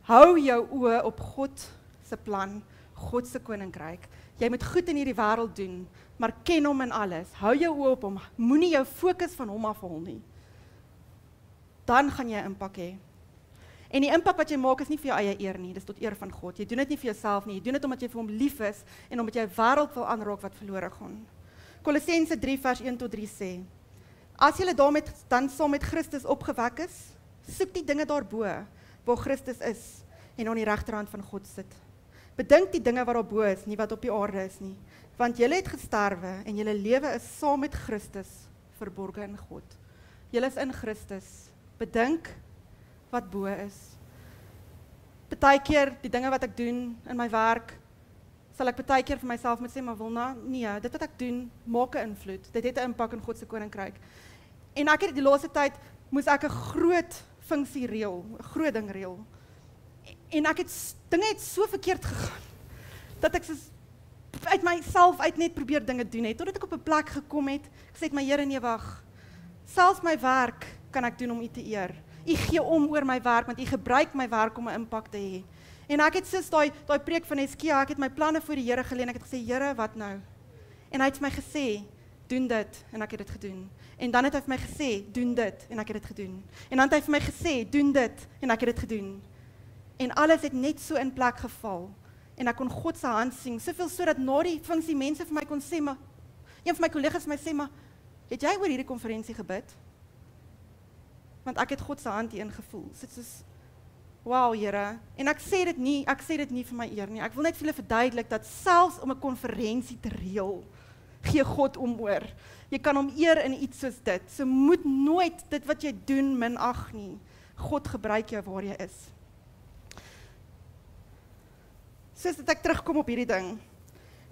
Hou jou oë op God se plan, God se koninkryk. Jy moet goed in hierdie wêreld doen, maar ken hom in alles. Hou jou oë op hom, moenie jou fokus van hom afhaal nie. Dan gaan jy 'n impak hê. En die impak wat jy maak is nie vir jou eie eer nie, dis tot eer van God. Jy doen dit nie vir jouself nie, jy doen dit omdat jy vir hom lief is en omdat jy 'n wêreld wil aanraak wat verlore gaan. Kolossense 3 vers 1 tot 3 sê: As julle dan saam met Christus opgewek is, soek die dinge daarbo, waar Christus is en aan die regterhand van God sit. Bedink die dinge wat daarbo is, nie wat op die aarde is nie, want julle het gesterwe en julle lewe is saam met Christus verborge in God. Julle is in Christus. Bedink wat bo is. Partykeer die dinge wat ek doen in my werk, sal ek partykeer vir myself moet sê, maar Wilna, nee, dit wat ek doen maak 'n invloed. Dit het 'n impak in God se koninkryk. En ek het die laaste tyd moes ek 'n groot funksie reël, 'n groot ding reël. En dinge het so verkeerd gegaan, dat ek soos uit myself uit net probeer dinge doen het, totdat ek op 'n plek gekom het, ek sê, my Here, nee, wag, selfs my werk kan ek doen om U te eer. U gee om oor my werk, want U gebruik my werk om 'n impak te hê. En ek het soos daai preek van Heskia, ek het my planne voor die Here gelê, en ek het gesê, Here, wat nou? En hy het vir my gesê, doen dit, en ek het dit gedoen. En dan het hy vir my gesê, doen dit, en ek het dit gedoen. En dan het hy vir my gesê, doen dit, en ek het dit gedoen. En alles het net so in plek geval. En ek kon God se hand sien, soveel so dat na die funksie mense vir my kon sê, maar een van my kollegas vir my sê, maar het jy oor hierdie konferensie gebid? Want ek het God se hand hierin gevoel. Dit soos, wow, Here. En ek sê dit nie vir my eer nie. Ek wil net vir julle verduidelik dat selfs om 'n konferensie te reël, gee God om oor. Jy kan hom eer in iets soos dit. So moet nooit dit wat jy doen minag nie. God gebruik jou waar jy is. Soos dat ek terugkom op hierdie ding.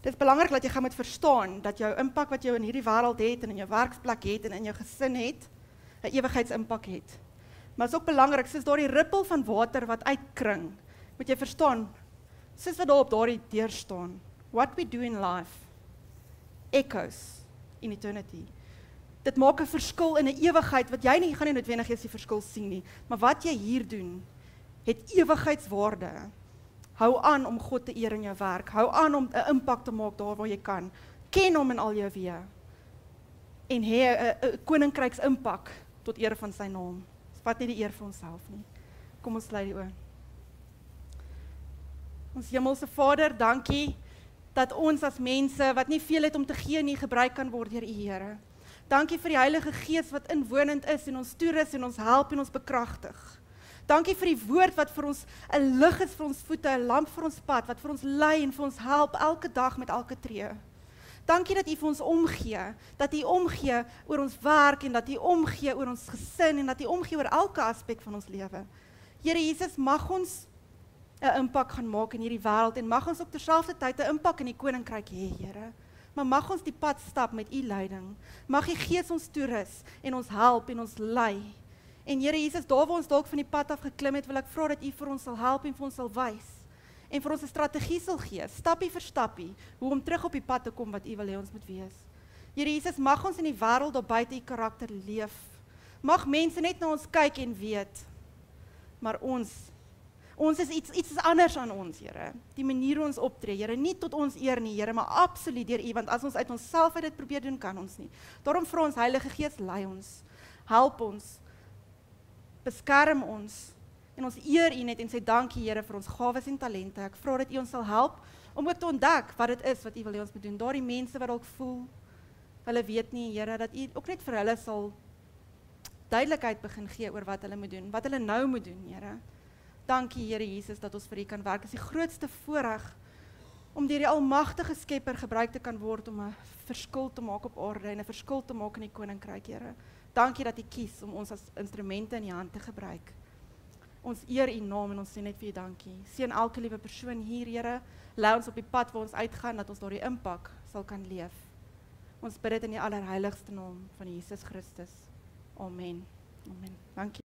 Dit is belangrik dat jy gaan moet verstaan dat jou impak wat jy in hierdie wêreld het en in jou werksplek het en in jou gesin het, 'n ewigheidsimpak het. Maar is ook belangrik, soos daardie rippel van water wat uitkring, moet jy verstaan, soos wat daar op daardie deur staan, what we do in life echoes in eternity. Dit maak 'n verskil in 'n ewigheid wat jy nie gaan nie noodwendig eens die verskil sien nie, maar wat jy hier doen, het ewigheidswaarde. Hou aan om God te eer in jou werk, hou aan om 'n impak te maak daar waar jy kan. Ken hom in al jou weë en hê 'n koninkryks impak tot eer van sy naam. Vat nie die eer vir onsself nie. Kom ons sluit die oë. Ons hemelse Vader, dankie dat ons as mense wat nie veel het om te gee nie, gebruik kan word deur U Here. Dankie vir die Heilige Gees wat inwonend is en ons toerus en ons help en ons bekragtig. Dankie vir die woord wat vir ons 'n lig is vir ons voete, 'n lamp vir ons pad, wat vir ons lei en vir ons help elke dag met elke tree. Dankie dat U vir ons omgee, dat U omgee oor ons werk en dat U omgee oor ons gesin en dat U omgee oor elke aspek van ons lewe. Here Jesus, mag ons 'n impak gaan maak in hierdie wêreld en mag ons op terselfdertyd 'n impak in die koninkryk hê, Here. Maar mag ons die pad stap met U leiding. Mag U Gees ons toerus en ons help en ons lei. En Here Jesus, daar waar ons dalk van die pad af geklim het, wil ek vra dat U vir ons sal help en vir ons sal wys. en vir ons 'n strategie sal gee, stappie vir stappie, hoe om terug op die pad te kom wat U wil hê ons moet wees. Here Jesus, mag ons in die wêreld daar buite U karakter leef. Mag mense net na ons kyk en weet, maar ons is iets anders aan ons, Here. Die manier hoe ons optree, Here, nie tot ons eer nie, Here, maar absoluut deur U, want as ons uit onsself uit dit probeer doen, kan ons nie. Daarom vra ons Heilige Gees, lei ons, help ons, beskerm ons, en ons eer U net en sê dankie, Here, vir ons gawes en talente. Ek vra dat U ons sal help om ook te ontdek wat dit is wat U wil hê ons moet doen. Daardie mense wat dalk voel, hulle weet nie, Here, dat U ook net vir hulle sal duidelikheid begin gee oor wat hulle moet doen, wat hulle nou moet doen, Here. Dankie, Here Jesus, dat ons vir U kan werk. Dit is die grootste voorreg om deur die almagtige Skepper gebruik te kan word om 'n verskil te maak op aarde en 'n verskil te maak in die koninkryk, Here. Dankie dat U kies om ons as instrumente in U hand te gebruik. Ons eer U naam en ons sê net vir U dankie. Seën elke liewe persoon hier, Here. Lei ons op die pad waar ons uitgaan, dat ons daardie impak sal kan leef. Ons bid dit in die allerheiligste naam van Jesus Christus. Amen. Amen. Dankie.